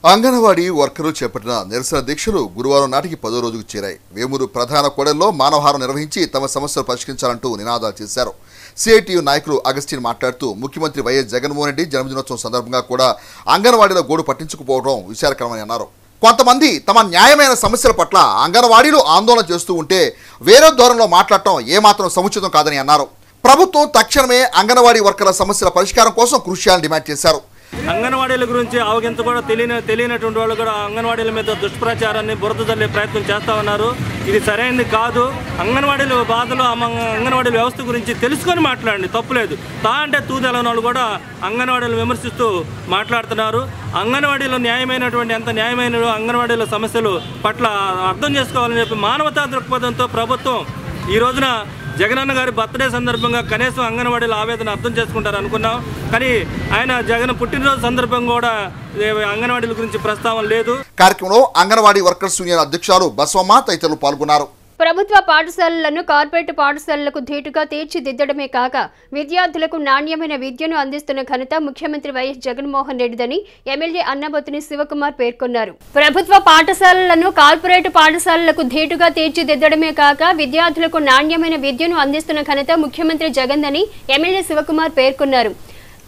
అంగన్వాడీ వర్కర్లు చేపట్టిన నిరసన దీక్షలు గురువారం నాటికి 10వ రోజుకు చేరాయి. వేమూరు ప్రధాన కూడలిలో మానవహారం నిర్వహించి తమ సమస్యలు పరిష్కరించాలంటూ నినాదాలు చేశారు. సిఐటియు నాయకులు అగస్టిన్ మాట్లాడుతూ ముఖ్యమంత్రి వైఎస్ జగన్మోహన్ రెడ్డి జన్మదినోత్సవం సందర్భంగా కూడా అంగన్వాడీల గోడు పట్టించుకుపోవడం విచారకరమని అన్నారు. కొంతమంది తమ న్యాయమైన సమస్యల పట్ల అంగన్వాడీలు ఆందోళన చేస్తూ ఉంటే వేరే ధోరణిలో మాట్లాడటం ఏమాత్రం సముచితం కాదని అన్నారు. ప్రభుత్వం తక్షణమే అంగన్వాడీ వర్కర్ల సమస్యల పరిష్కారం కోసం కృషి చేయాలని డిమాండ్ చేశారు. అంగన్వాడీల గురించి అవగింత కూడా తెలియనటువంటి వాళ్ళు కూడా అంగన్వాడీల మీద దుష్ప్రచారాన్ని బురద జల్లే ప్రయత్నం చేస్తూ ఉన్నారు. ఇది సరైనది కాదు. అంగన్వాడీల బాధలు అంగన్వాడీ వ్యవస్థ గురించి తెలుసుకొని మాట్లాడండి, తప్పులేదు. అంటే తూదెలని వాళ్ళు కూడా అంగన్వాడీలు విమర్శిస్తూ మాట్లాడుతున్నారు. అంగన్వాడీలో న్యాయమైనటువంటి ఎంత న్యాయమైన అంగన్వాడీల సమస్యలు పట్ల అర్థం చేసుకోవాలని చెప్పి మానవతా దృక్పథంతో ప్రభుత్వం ఈ రోజున జగనన్న గారి బర్త్డే సందర్భంగా కనీసం అంగన్వాడీల ఆవేదన అర్థం చేసుకుంటారు అనుకున్నాం. కానీ ఆయన జగన్ పుట్టినరోజు సందర్భంగా కూడా అంగన్వాడీల గురించి ప్రస్తావన లేదు. కార్యక్రమంలో అంగన్వాడీ వర్కర్స్ యూనియన్ అధ్యక్షులు బసవమ్మ తదితరులు పాల్గొన్నారు. ప్రభుత్వ పాఠశాలలను కార్పొరేట్ పాఠశాలలకు ధీటుగా తీర్చిదిద్దడమే కాక విద్యార్థులకు నాణ్యమైన విద్యను అందిస్తున్న ఘనత ముఖ్యమంత్రి వైఎస్ జగన్మోహన్ రెడ్డిదని ఎమ్మెల్యే అన్నబొత్తుని శివకుమార్ పేర్కొన్నారు. ప్రభుత్వ పాఠశాలలను కార్పొరేట్ పాఠశాలలకు ధీటుగా తీర్చిదిద్దడమే కాక విద్యార్థులకు నాణ్యమైన విద్యను అందిస్తున్న ఘనత ముఖ్యమంత్రి జగన్దని ఎమ్మెల్యే శివకుమార్ పేర్కొన్నారు.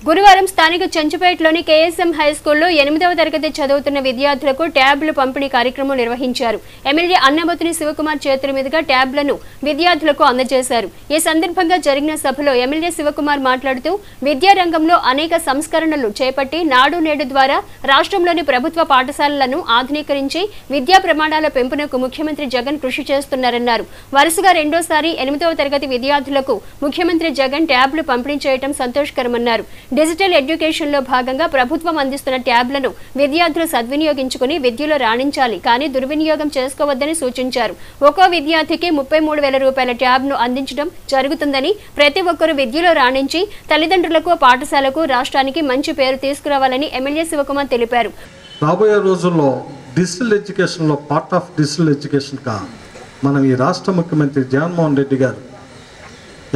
గురువారం స్థానిక చెంచుపేటలోని కేఎస్ఎం హైస్కూల్లో 8వ తరగతి చదువుతున్న విద్యార్థులకు ట్యాబ్లు పంపిణీ కార్యక్రమం నిర్వహించారు. ఎమ్మెల్యే అన్నబొత్తుని శివకుమార్ చేతుల మీదుగా ట్యాబ్లను విద్యార్థులకు అందజేశారు. ఈ సందర్భంగా జరిగిన సభలో ఎమ్మెల్యే శివకుమార్ మాట్లాడుతూ విద్యారంగంలో అనేక సంస్కరణలు చేపట్టి నాడు నేడు ద్వారా రాష్ట్రంలోని ప్రభుత్వ పాఠశాలలను ఆధునీకరించి విద్యా ప్రమాణాల పెంపునకు ముఖ్యమంత్రి జగన్ కృషి చేస్తున్నారన్నారు. వరుసగా రెండోసారి 8వ తరగతి విద్యార్థులకు ముఖ్యమంత్రి జగన్ ట్యాబ్లు పంపిణీ చేయడం సంతోషకరమన్నారు. డిజిటల్ ఎడ్యుకేషన్ లో భాగంగా ప్రభుత్వం అందిస్తున్న ట్యాబ్లను విద్యార్థులు సద్వినియోగించుకుని విద్యలో రాణించాలి, కానీ దుర్వినియోగం చేసుకోవద్దని సూచించారు. ఒక్కో విద్యార్థికి 33,000 రూపాయల ట్యాబ్ను అందించడం జరుగుతుందని, ప్రతి ఒక్కరూ విద్యలో రాణించి తల్లిదండ్రులకు, పాఠశాలకు, రాష్ట్రానికి మంచి పేరు తీసుకురావాలని ఎమ్మెల్యే శివకుమార్ తెలిపారు. రాబోయే రోజుల్లో డిజిటల్ ఎడ్యుకేషన్లో పార్ట్ ఆఫ్ డిజిటల్ ఎడ్యుకేషన్గా మనం ఈ రాష్ట్ర ముఖ్యమంత్రి జగన్మోహన్ రెడ్డి గారు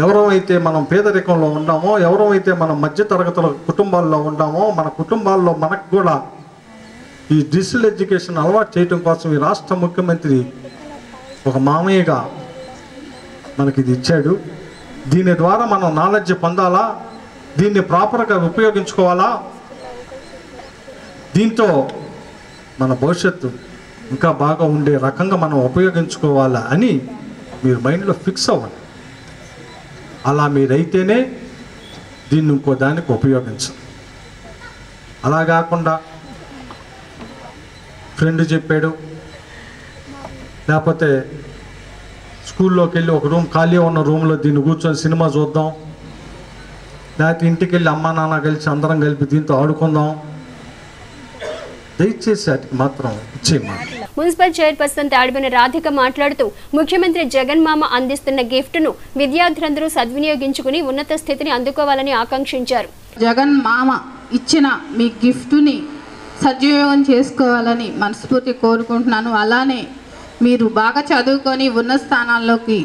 ఎవరైతే మనం పేదరికంలో ఉన్నామో, ఎవరైతే మనం మధ్యతరగతుల కుటుంబాల్లో ఉన్నామో, మన కుటుంబాల్లో మనకు కూడా ఈ డిజిటల్ ఎడ్యుకేషన్ అలవాటు చేయడం కోసం ఈ రాష్ట్ర ముఖ్యమంత్రి ఒక మామయ్యగా మనకి ఇది ఇచ్చాడు. దీని ద్వారా మనం నాలెడ్జ్ పొందాలా, దీన్ని ప్రాపర్గా ఉపయోగించుకోవాలా, దీంతో మన భవిష్యత్తు ఇంకా బాగా ఉండే రకంగా మనం ఉపయోగించుకోవాలా అని మీరు మైండ్లో ఫిక్స్ అవ్వాలి. అలా మీరైతేనే దీన్ని ఇంకో దానికి ఉపయోగించండి. అలా కాకుండా ఫ్రెండ్ చెప్పాడు, లేకపోతే స్కూల్లోకి వెళ్ళి ఒక రూమ్ ఖాళీ ఉన్న రూమ్లో దీన్ని కూర్చొని సినిమా చూద్దాం, లేకపోతే ఇంటికి వెళ్ళి అమ్మా నాన్న కలిసి అందరం కలిపి దీంతో ఆడుకుందాం, దయచేసి వాటికి మాత్రం ఇచ్చేయమా. మున్సిపల్ చైర్పర్సన్ తాడిబోయిన రాధిక మాట్లాడుతూ ముఖ్యమంత్రి జగన్ మామ అందిస్తున్న గిఫ్ట్ను విద్యార్థులందరూ సద్వినియోగించుకుని ఉన్నత స్థితిని అందుకోవాలని ఆకాంక్షించారు. జగన్ మామ ఇచ్చిన మీ గిఫ్ట్ని సద్వినియోగం చేసుకోవాలని మనస్ఫూర్తి కోరుకుంటున్నాను. అలానే మీరు బాగా చదువుకొని ఉన్నత స్థానాల్లోకి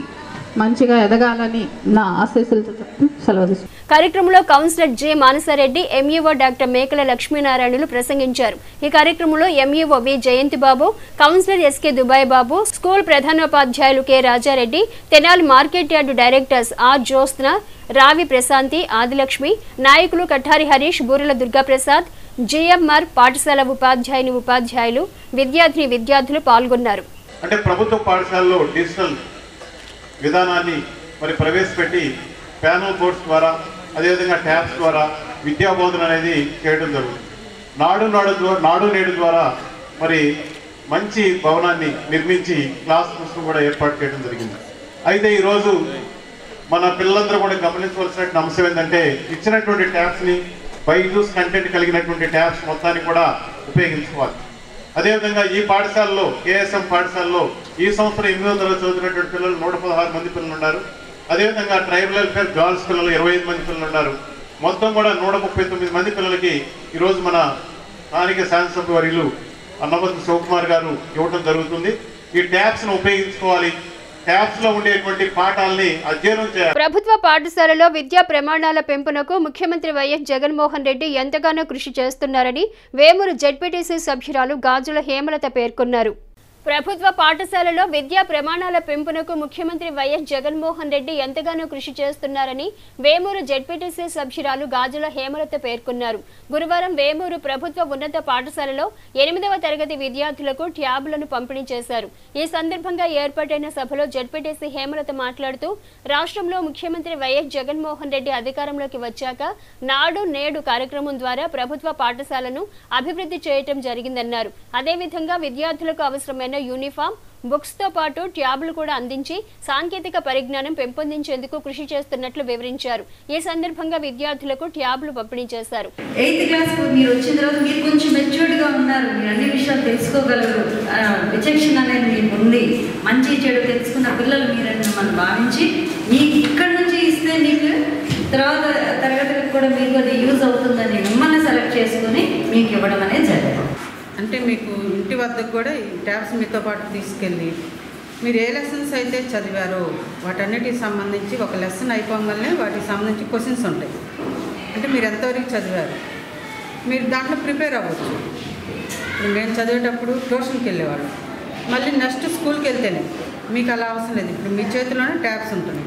మంచిగా ఎదగాలని నా ఆశీస్సులతో చెప్పి సెలవు తీసుకుంటాను. కార్యక్రమంలో councillor J Manasareddy, MEO doctor Mekala లక్ష్మీనారాయణులు ప్రసంగించారు. ఈ కార్యక్రమంలో MEO V Jayanthi Babu, councillor SK Dubai Babu, school ప్రధానోపాధ్యాయులు K Rajareddy, Tenali market yard directors R Jyotsna, Ravi Prashanthi, Adilakshmi, నాయకులు కఠారి హరీష్, బూరెల దుర్గాప్రసాద్, జిఎంఆర్ పాఠశాల ఉపాధ్యాయులు, విద్యార్థులు పాల్గొన్నారు. అంటే ప్రభుత్వ పాఠశాలలో డిజిటల్ విధానాన్ని మరి ప్రవేశపెట్టి ప్యానల్ బోర్డ్స్ ద్వారా, అదేవిధంగా ట్యాబ్స్ ద్వారా విద్యా బోధన అనేది చేయడం జరుగుతుంది. నాడు నేడు ద్వారా మరి మంచి భవనాన్ని నిర్మించి క్లాస్ రూమ్స్ను కూడా ఏర్పాటు చేయడం జరిగింది. అయితే ఈరోజు మన పిల్లలందరూ కూడా గమనించవలసిన అంశం ఏంటంటే, ఇచ్చినటువంటి ట్యాబ్స్ని బైజూస్ కంటెంట్ కలిగినటువంటి ట్యాబ్స్ మొత్తాన్ని కూడా ఉపయోగించుకోవాలి. అదేవిధంగా ఈ పాఠశాలలో, కేఎస్ఎం పాఠశాలలో ఈ సంవత్సరం 8వ తరగతి చదువుతున్నటువంటి పిల్లలు 116 మంది పిల్లలు ఉన్నారు. అదేవిధంగా ట్రైబల్ వెల్ఫేర్ గర్ల్స్ పిల్లలు 25 మంది పిల్లలు ఉన్నారు. మొత్తం కూడా 139 మంది పిల్లలకి ఈరోజు మన స్థానిక శాసనసభ వర్యులు అన్నమతి శివకుమార్ గారు ఇవ్వడం జరుగుతుంది. ఈ ట్యాబ్స్ను ఉపయోగించుకోవాలి. ట్యాబ్స్లో ఉండేటువంటి పాఠాలని అధ్యయనం చేయాలి. ప్రభుత్వ పాఠశాలలో విద్యా ప్రమాణాల పెంపునకు ముఖ్యమంత్రి వైఎస్ జగన్మోహన్ రెడ్డి ఎంతగానో కృషి చేస్తున్నారని వేమూరు జెడ్పీటీసీ సభ్యురాలు గాజుల హేమలత పేర్కొన్నారు. ప్రభుత్వ పాఠశాలలో విద్యా ప్రమాణాల పెంపునకు ముఖ్యమంత్రి వైఎస్ జగన్మోహన్ రెడ్డి ఎంతగానో కృషి చేస్తున్నారని వేమూరు జెడ్పీటీసీ సభ్యురాలు గాజుల హేమలత పేర్కొన్నారు. గురువారం వేమూరు ప్రభుత్వ ఉన్నత పాఠశాలలో 8వ తరగతి విద్యార్థులకు ట్యాబ్లను పంపిణీ చేశారు. ఈ సందర్భంగా ఏర్పాటైన సభలో జెడ్పీటీసీ హేమలత మాట్లాడుతూ రాష్ట్రంలో ముఖ్యమంత్రి వైఎస్ జగన్మోహన్ రెడ్డి అధికారంలోకి వచ్చాక నాడు నేడు కార్యక్రమం ద్వారా ప్రభుత్వ పాఠశాలను అభివృద్ధి చేయటం జరిగిందన్నారు. అదేవిధంగా విద్యార్థులకు అవసరమైన యూనిఫామ్, బుక్స్ తో పాటు ట్యాబ్లు కూడా అందించి సాంకేతిక పరిజ్ఞానం పెంపొందించేందుకు కృషి చేస్తున్నట్లు వివరించారు. ఈ సందర్భంగా విద్యార్థులకు ట్యాబ్లు పంపిణీ చేశారు. 8th క్లాస్ మీరు వచ్చిన తర్వాత మీరు కొంచెం మెచ్యూర్డ్ గా ఉన్నారు, మీరు అన్ని విషయాలు తెలుసుకోగలరు, విచక్షణ అనేది మీకు ఉంది, మంచి చెడు తెలుసుకున్న పిల్లలు మీరని మనం భావించి మీకు ఇక్కడ నుంచి ఇస్తే మీకు తర్వాత తరగతులకు కూడా మీకు అది యూజ్ అవుతుందని మిమ్మల్ని సెలెక్ట్ చేసుకుని మీకు ఇవ్వడం అనేది జరిగింది. అంటే మీకు ఇంటి వద్దకు కూడా ఈ ట్యాబ్స్ మీతో పాటు తీసుకెళ్ళి మీరు ఏ లెసన్స్ అయితే చదివారో వాటన్నిటికి సంబంధించి ఒక లెసన్ అయిపోగానే వాటికి సంబంధించి క్వశ్చన్స్ ఉంటాయి. అంటే మీరు ఎంతవరకు చదివారు, మీరు దాంట్లో ప్రిపేర్ అవ్వచ్చు. మేము చదివేటప్పుడు ట్యూషన్కి వెళ్ళేవాళ్ళం, మళ్ళీ నెక్స్ట్ స్కూల్కి వెళ్తేనే మీకు అలా అవసరం లేదు. ఇప్పుడు మీ చేతిలోనే ట్యాబ్స్ ఉంటుంది,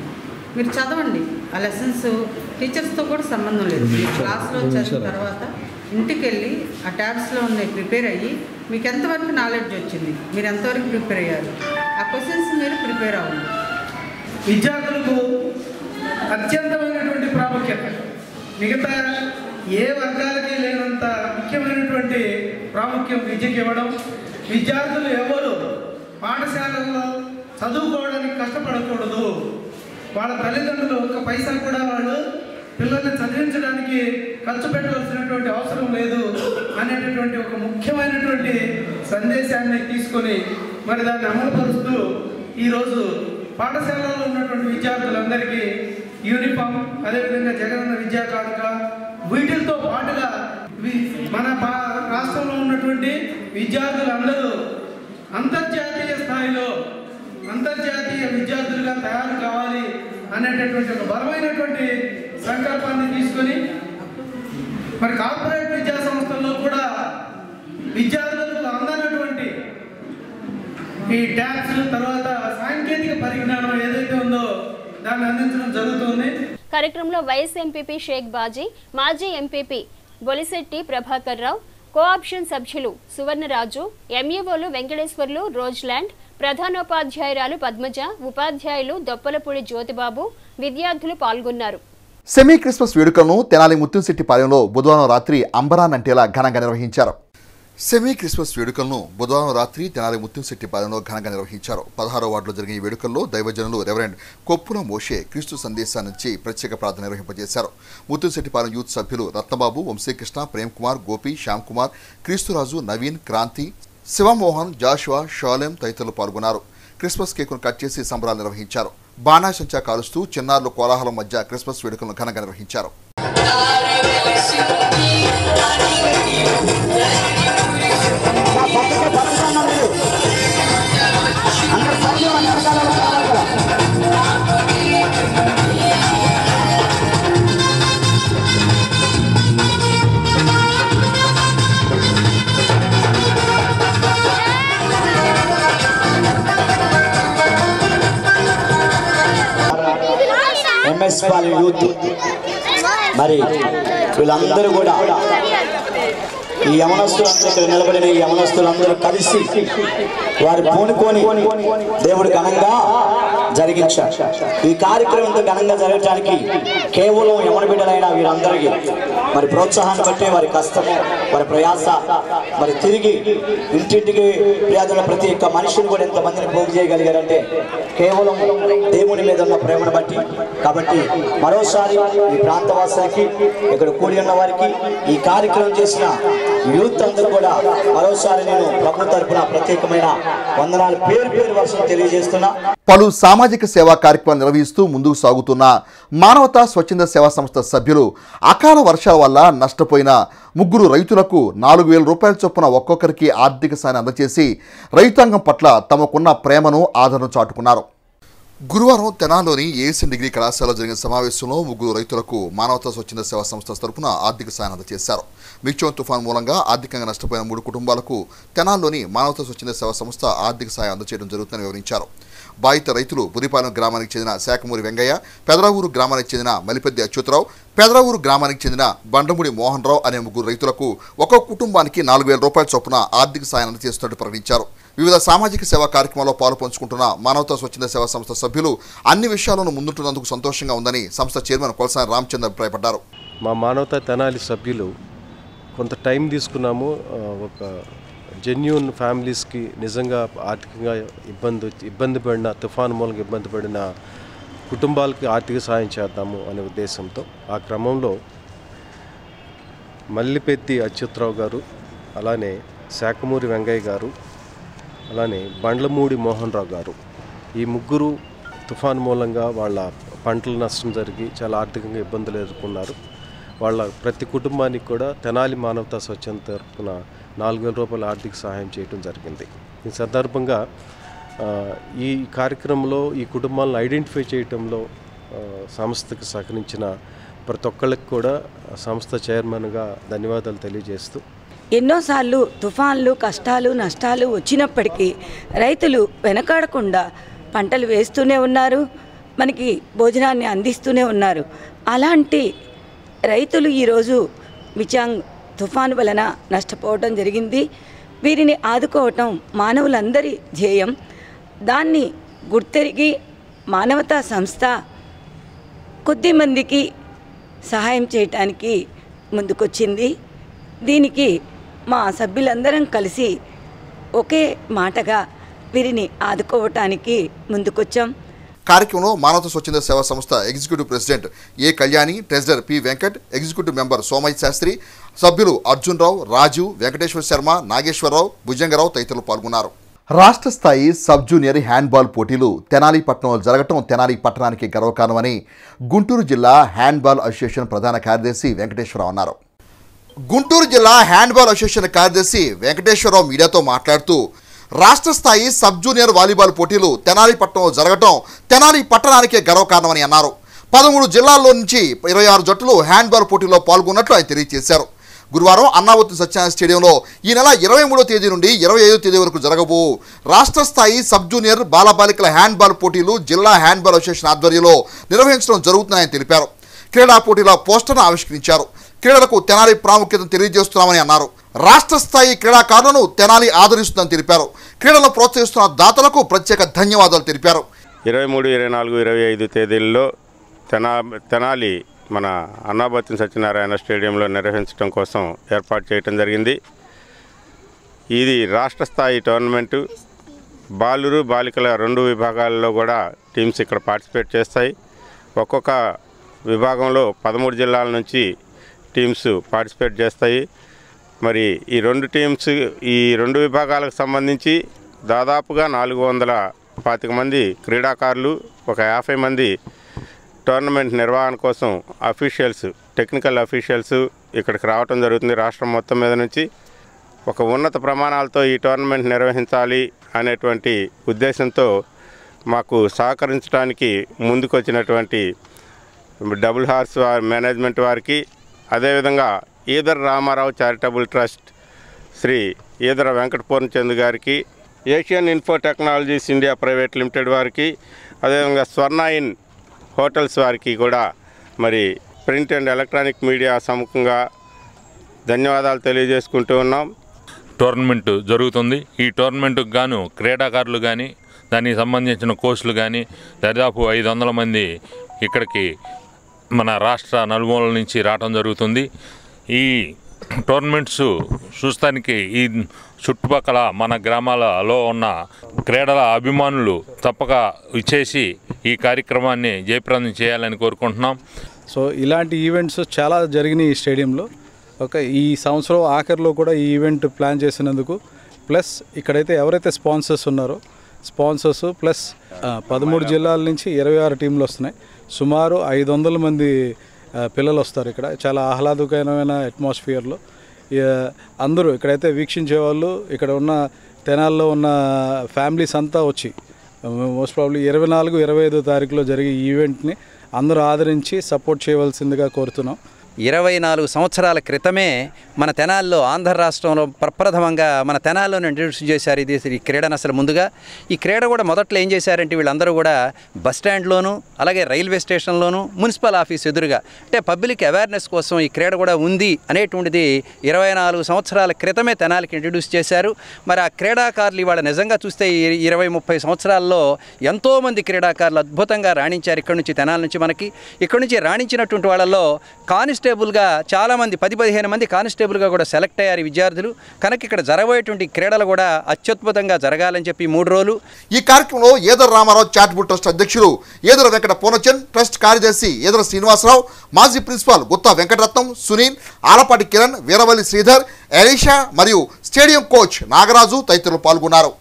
మీరు చదవండి. ఆ లెసన్స్ టీచర్స్తో కూడా సంబంధం లేదు. మీరు క్లాస్లో చదివిన తర్వాత ఇంటికి వెళ్ళి ఆ ట్యాబ్స్లో ఉన్నాయి ప్రిపేర్ అయ్యి మీకు ఎంతవరకు నాలెడ్జ్ వచ్చింది, మీరు ఎంతవరకు ప్రిపేర్ అయ్యారు, ఆ క్వశ్చన్స్ మీరు ప్రిపేర్ అవ్వండి. విద్యార్థులకు అత్యంతమైనటువంటి ప్రాముఖ్యత, మిగతా ఏ వర్గాలకి లేనంత ముఖ్యమైనటువంటి ప్రాముఖ్యం విద్యకి ఇవ్వడం. విద్యార్థులు ఎవరు పాఠశాలలో చదువుకోవడానికి కష్టపడకూడదు. వాళ్ళ తల్లిదండ్రులు ఒక్క పైసా కూడా వాళ్ళు పిల్లల్ని చదివించడానికి ఖర్చు పెట్టవలసినటువంటి అవసరం లేదు అనేటటువంటి ఒక ముఖ్యమైనటువంటి సందేశాన్ని తీసుకొని మరి దాన్ని అమలుపరుస్తూ ఈరోజు పాఠశాలలో ఉన్నటువంటి విద్యార్థులందరికీ యూనిఫామ్, అదేవిధంగా జగనన్న విద్యా కానుక, వీటితో పాటుగా మన రాష్ట్రంలో ఉన్నటువంటి విద్యార్థులందరూ అంతర్జాతీయ స్థాయిలో అంతర్జాతీయ విద్యార్థులుగా తయారు కావాలి అనేటటువంటి ఒక బలమైనటువంటి సంకల్పాన్ని తీసుకొని మరి కార్పొరేట్ విద్యా సంస్థల్లో కూడా విద్యార్థులకు అందనటువంటి ఈ ట్యాబ్స్ తర్వాత సాంకేతిక పరిజ్ఞానం ఏదైతే ఉందో దాన్ని అందించడం జరుగుతుంది. కార్యక్రమంలో వైఎస్ ఎంపీపీ షేక్ బాజీ, మాజీ ఎంపీపీ బొలిశెట్టి ప్రభాకర్ రావు, కోఆప్షన్ సభ్యులు సువర్ణరాజు, ఎంఈఓలు వెంకటేశ్వర్లు, రోజ్లాండ్, ప్రధానోపాధ్యాయురాలు పద్మజ, ఉపాధ్యాయులు దొప్పలపూడి జ్యోతిబాబు, విద్యార్థులు పాల్గొన్నారు. సెమీ క్రిస్మస్ వేడుకలను తెనాలి ముత్తంశెట్టిపాలెంలో బుధవారం రాత్రి అంబరాన్నంటేలా ఘనంగా నిర్వహించారు. సెమీ క్రిస్మస్ వేడుకలను బుధవారం రాత్రి తెనాలి ముత్తంశెట్టిపాలెంలో ఘనంగా నిర్వహించారు. 16వ వార్డులో జరిగిన ఈ వేడుకల్లో దైవజనులు రెవరెండ్ కొప్పుల మోషే క్రీస్తు సందేశాన్నిచ్చి ప్రత్యేక ప్రార్థన నిర్వహింపజేశారు. ముత్తంశెట్టిపాలెం యూత్ సభ్యులు రత్నబాబు, వంశీకృష్ణ, ప్రేమ్ కుమార్, గోపి, శ్యామ్ కుమార్, క్రీస్తురాజు, నవీన్, క్రాంతి, శివమోహన్, జాషువా, షాలెం తదితరులు పాల్గొన్నారు. క్రిస్మస్ కేకును కట్ చేసి సంబరాలు నిర్వహించారు. బాణాసంచా కాలుస్తూ చిన్నారులు కోలాహలం మధ్య క్రిస్మస్ వేడుకలను ఘనంగా నిర్వహించారు. ఎంఎస్ పాలెం యూత్ మరి వీళ్ళందరూ కూడా ఈ యవనస్తులందరూ ఇక్కడ నిలబడిన ఈ యవనస్తులందరూ కలిసి వారు పూనుకొని దేవుడు ఘనంగా జరిగించారు. ఈ కార్యక్రమంతో ఘనంగా జరగడానికి కేవలం యవన బిడ్డలైన వీరందరికీ మరి ప్రోత్సాహాన్ని బట్టి వారి కష్టము, వారి ప్రయాస, మరి తిరిగి ఇంటింటికి ప్రియాదుల ప్రతి ఒక్క మనిషిని కూడా ఎంతమందిని పోగు చేయగలిగారంటే కేవలం దేవుని మీద ఉన్న ప్రేమను బట్టి. కాబట్టి మరోసారి ఈ ప్రాంతవాసులకి, ఇక్కడ కూడి ఉన్న వారికి, ఈ కార్యక్రమం చేసిన యూత్ అందరూ కూడా మరోసారి నేను ప్రభు తరపున ప్రత్యేకమైన వందనాలు పేరు వర్షం తెలియజేస్తున్నా. పలు సామాజిక సేవా కార్యక్రమాలు నిర్వహిస్తూ ముందుకు సాగుతున్న మానవతా స్వచ్ఛంద సేవా సంస్థ సభ్యులు అకాల వర్షాల వల్ల నష్టపోయిన 3 రైతులకు 4,000 రూపాయల చొప్పున ఒక్కొక్కరికి ఆర్థిక సాయం అందజేసి రైతాంగం పట్ల తమకున్న ప్రేమను ఆదరణ చాటుకున్నారు. గురువారం తెనాలిలోని ఏఎస్ఎన్ డిగ్రీ కళాశాలలో జరిగిన సమావేశంలో 3 రైతులకు మానవతా స్వచ్ఛంద సేవా సంస్థ తరపున ఆర్థిక సాయం అందజేశారు. మిక్చోన్ తుఫాన్ మూలంగా ఆర్థికంగా నష్టపోయిన 3 కుటుంబాలకు తెనాలిలోని మానవతా స్వచ్ఛంద సేవా సంస్థ ఆర్థిక సాయం అందజేయడం జరుగుతుందని వివరించారు. బాధిత రైతులు బురిపాలెం గ్రామానికి చెందిన శాఖమూరి వెంగయ్య, పెదరావూరు గ్రామానికి చెందిన మలిపెద్ది అచ్యుతరావు, పెదరావూరు గ్రామానికి చెందిన బండముడి మోహన్ రావు అనే 3 రైతులకు ఒక్కొక్క కుటుంబానికి 4,000 రూపాయల చొప్పున ఆర్థిక సాయం అందజేస్తున్నట్టు ప్రకటించారు. వివిధ సామాజిక సేవా కార్యక్రమాల్లో పాలు పంచుకుంటున్న మానవతా స్వచ్ఛంద సేవా సంస్థ సభ్యులు అన్ని విషయాలను ముందుంటున్నందుకు సంతోషంగా ఉందని సంస్థ చైర్మన్ కొలసాని రామచంద్ర అభిప్రాయపడ్డారు. మా మానవతా తెనాలి సభ్యులు కొంత టైం తీసుకున్నాము. ఒక జెన్యూన్ ఫ్యామిలీస్కి నిజంగా ఆర్థికంగా ఇబ్బంది పడిన తుఫాను మూలంగా ఇబ్బంది పడిన కుటుంబాలకి ఆర్థిక సాయం చేద్దాము అనే ఉద్దేశంతో ఆ క్రమంలో మల్లిపెత్తి అచ్యుతరావు గారు, అలానే శాఖమూరి వెంగయ్య గారు, అలానే బండ్లమూడి మోహన్ రావు గారు, ఈ 3 తుఫాను మూలంగా వాళ్ళ పంటల నష్టం జరిగి చాలా ఆర్థికంగా ఇబ్బందులు ఎదుర్కొన్నారు. వాళ్ళ ప్రతి కుటుంబానికి కూడా తెనాలి మానవతా స్వచ్ఛంద తరపున 4,000 రూపాయల ఆర్థిక సహాయం చేయడం జరిగింది. ఈ సందర్భంగా ఈ కార్యక్రమంలో ఈ కుటుంబాలను ఐడెంటిఫై చేయడంలో సంస్థకు సహకరించిన ప్రతి ఒక్కళ్ళకి కూడా సంస్థ చైర్మన్గా ధన్యవాదాలు తెలియజేస్తూ, ఎన్నోసార్లు తుఫాన్లు, కష్టాలు, నష్టాలు వచ్చినప్పటికీ రైతులు వెనకాడకుండా పంటలు వేస్తూనే ఉన్నారు, మనకి భోజనాన్ని అందిస్తూనే ఉన్నారు. అలాంటి రైతులు ఈరోజు మిచాంగ్ తుఫాను వలన నష్టపోవటం జరిగింది. వీరిని ఆదుకోవటం మానవులందరి ధ్యేయం. దాన్ని గుర్తెరిగి మానవతా సంస్థ కొద్దిమందికి సహాయం చేయటానికి ముందుకొచ్చింది. దీనికి మా సభ్యులందరం కలిసి ఒకే మాటగా వీరిని ఆదుకోవటానికి ముందుకొచ్చాం. కార్యక్రమంలో మానవతా స్వచ్ఛంద సేవా సంస్థ executive president A Kalyani, treasurer P Venkat, executive member Somayya Sastri, సభ్యులు అర్జున్ రావు, రాజు, వెంకటేశ్వర శర్మ, నాగేశ్వరరావు, భుజంగరావు తదితరులు పాల్గొన్నారు. రాష్ట్ర స్థాయి సబ్ జూనియర్ హ్యాండ్బాల్ పోటీలు తెనాలి పట్టణంలో జరగటం తెనాలి పట్టణానికి గర్వకారణమని గుంటూరు జిల్లా హ్యాండ్బాల్ అసోసియేషన్ ప్రధాన కార్యదర్శి వెంకటేశ్వరరావు అన్నారు. గుంటూరు జిల్లా హ్యాండ్బాల్ అసోసియేషన్ కార్యదర్శి వెంకటేశ్వరరావు మీడియాతో మాట్లాడుతూ, రాష్ట్ర స్థాయి సబ్ జూనియర్ వాలీబాల్ పోటీలు తెనాలి పట్టణంలో జరగటం తెనాలి పట్టణానికే గర్వకారణమని అన్నారు. 13 జిల్లాల్లో నుంచి 26 జట్లు హ్యాండ్బాల్ పోటీల్లో పాల్గొన్నట్లు ఆయన తెలియజేశారు. గురువారం అన్నావతి సత్యనారాయణ స్టేడియంలో ఈ నెల 23వ తేదీ నుండి 25వ తేదీ వరకు జరగబో రాష్ట్ర స్థాయి సబ్ జూనియర్ బాలబాలికల హ్యాండ్బాల్ పోటీలు జిల్లా హ్యాండ్బాల్ అసోసియేషన్ ఆధ్వర్యంలో నిర్వహించడం జరుగుతుందని తెలిపారు. క్రీడా పోటీల పోస్టర్ను ఆవిష్కరించారు. క్రీడలకు తెనాలి ప్రాముఖ్యతను తెలియజేస్తున్నామని అన్నారు. రాష్ట్ర స్థాయి క్రీడాకారులను తెనాలి ఆదరిస్తుందని తెలిపారు. క్రీడలను ప్రోత్సహిస్తున్న దాతలకు ప్రత్యేక ధన్యవాదాలు తెలిపారు. 23, 24, 25 తేదీల్లో తెనాలి మన అన్నాబత్తిన సత్యనారాయణ స్టేడియంలో నిర్వహించడం కోసం ఏర్పాటు చేయడం జరిగింది. ఇది రాష్ట్ర స్థాయి టోర్నమెంటు. బాలురు బాలికల 2 విభాగాల్లో కూడా టీమ్స్ ఇక్కడ పార్టిసిపేట్ చేస్తాయి. ఒక్కొక్క విభాగంలో 13 జిల్లాల నుంచి టీమ్స్ పార్టిసిపేట్ చేస్తాయి. మరి ఈ 2 టీమ్స్ ఈ 2 విభాగాలకు సంబంధించి దాదాపుగా 425 మంది క్రీడాకారులు, ఒక 50 మంది టోర్నమెంట్ నిర్వహణ కోసం అఫీషియల్స్, టెక్నికల్ అఫీషియల్స్ ఇక్కడికి రావడం జరుగుతుంది. రాష్ట్రం మొత్తం మీద నుంచి ఒక ఉన్నత ప్రమాణాలతో ఈ టోర్నమెంట్ నిర్వహించాలి అనేటువంటి ఉద్దేశంతో మాకు సహకరించడానికి ముందుకొచ్చినటువంటి డబుల్ హార్స్ మేనేజ్మెంట్ వారికి, అదేవిధంగా ఈదర రామారావు చారిటబుల్ ట్రస్ట్ శ్రీ ఈదర వెంకటపూర్ణ చంద్ గారికి, Asian info technologies India private limited వారికి, అదేవిధంగా స్వర్ణాయిన్ హోటల్స్ వారికి కూడా మరి ప్రింట్ అండ్ ఎలక్ట్రానిక్ మీడియా సముఖంగా ధన్యవాదాలు తెలియజేసుకుంటూ ఉన్నాం. టోర్నమెంట్ జరుగుతుంది. ఈ టోర్నమెంట్కు గాను క్రీడాకారులు కానీ దానికి సంబంధించిన కోచ్లు కానీ దాదాపు 500 మంది ఇక్కడికి మన రాష్ట్ర నలుమూలల నుంచి రావడం జరుగుతుంది. ఈ టోర్నమెంట్స్ చూస్తానికి ఈ చుట్టుపక్కల మన గ్రామాలలో ఉన్న క్రీడల అభిమానులు తప్పక ఇచ్చేసి ఈ కార్యక్రమాన్ని జయప్రదం చేయాలని కోరుకుంటున్నాం. సో ఇలాంటి ఈవెంట్స్ చాలా జరిగినాయి ఈ స్టేడియంలో. ఈ సంవత్సరం ఆఖరిలో కూడా ఈ ఈవెంట్ ప్లాన్ చేసినందుకు, ప్లస్ ఇక్కడైతే ఎవరైతే స్పాన్సర్స్ ఉన్నారో స్పాన్సర్స్ ప్లస్ 13 జిల్లాల నుంచి 26 టీంలు వస్తున్నాయి. సుమారు 500 మంది పిల్లలు వస్తారు. ఇక్కడ చాలా ఆహ్లాదకరమైన అట్మాస్ఫియర్లో అందరూ ఇక్కడైతే వీక్షించే వాళ్ళు, ఇక్కడ ఉన్న తెనాల్లో ఉన్న ఫ్యామిలీస్ అంతా వచ్చి మోస్ట్ ప్రాబ్లీ 24, 25 తారీఖులో జరిగే ఈవెంట్ని అందరూ ఆదరించి సపోర్ట్ చేయవలసిందిగా కోరుతున్నాం. 24 సంవత్సరాల క్రితమే మన తెనాల్లో ఆంధ్ర రాష్ట్రంలో ప్రప్రథమంగా మన తెనాల్లోనే ఇంట్రడ్యూస్ చేశారు ఈ క్రీడను. అసలు ముందుగా ఈ క్రీడ కూడా మొదట్లో ఏం చేశారంటే వీళ్ళందరూ కూడా బస్ స్టాండ్లోను అలాగే రైల్వే స్టేషన్లోను మున్సిపల్ ఆఫీస్ ఎదురుగా అంటే పబ్లిక్ అవేర్నెస్ కోసం ఈ క్రీడ కూడా ఉంది అనేటువంటిది 24 సంవత్సరాల క్రితమే తెనాలికి ఇంట్రడ్యూస్ చేశారు. మరి ఆ క్రీడాకారులు ఇవాళ నిజంగా చూస్తే 20-30 సంవత్సరాల్లో ఎంతోమంది క్రీడాకారులు అద్భుతంగా రాణించారు. ఇక్కడ నుంచి తెనాల నుంచి మనకి ఇక్కడ నుంచి రాణించినటువంటి వాళ్ళలో కానిస్టేబుల్గా చాలామంది 10-15 మంది కానిస్టేబుల్గా కూడా సెలెక్ట్ అయ్యారు విద్యార్థులు. కనుక ఇక్కడ జరగబోయేటువంటి క్రీడలు కూడా అత్యద్భుతంగా జరగాలని చెప్పి 3 రోజులు ఈ కార్యక్రమంలో ఏదర రామారావు చారిటబుల్ ట్రస్ట్ అధ్యక్షులు ఏదర వెంకట పూర్ణచంద్, ట్రస్ట్ కార్యదర్శి ఏదర శ్రీనివాసరావు, మాజీ ప్రిన్సిపాల్ గుత్తా వెంకటరత్నం, సునీల్, ఆలపాటి కిరణ్, వీరవల్లి శ్రీధర్, ఎలీషా మరియు స్టేడియం కోచ్ నాగరాజు తదితరులు పాల్గొన్నారు.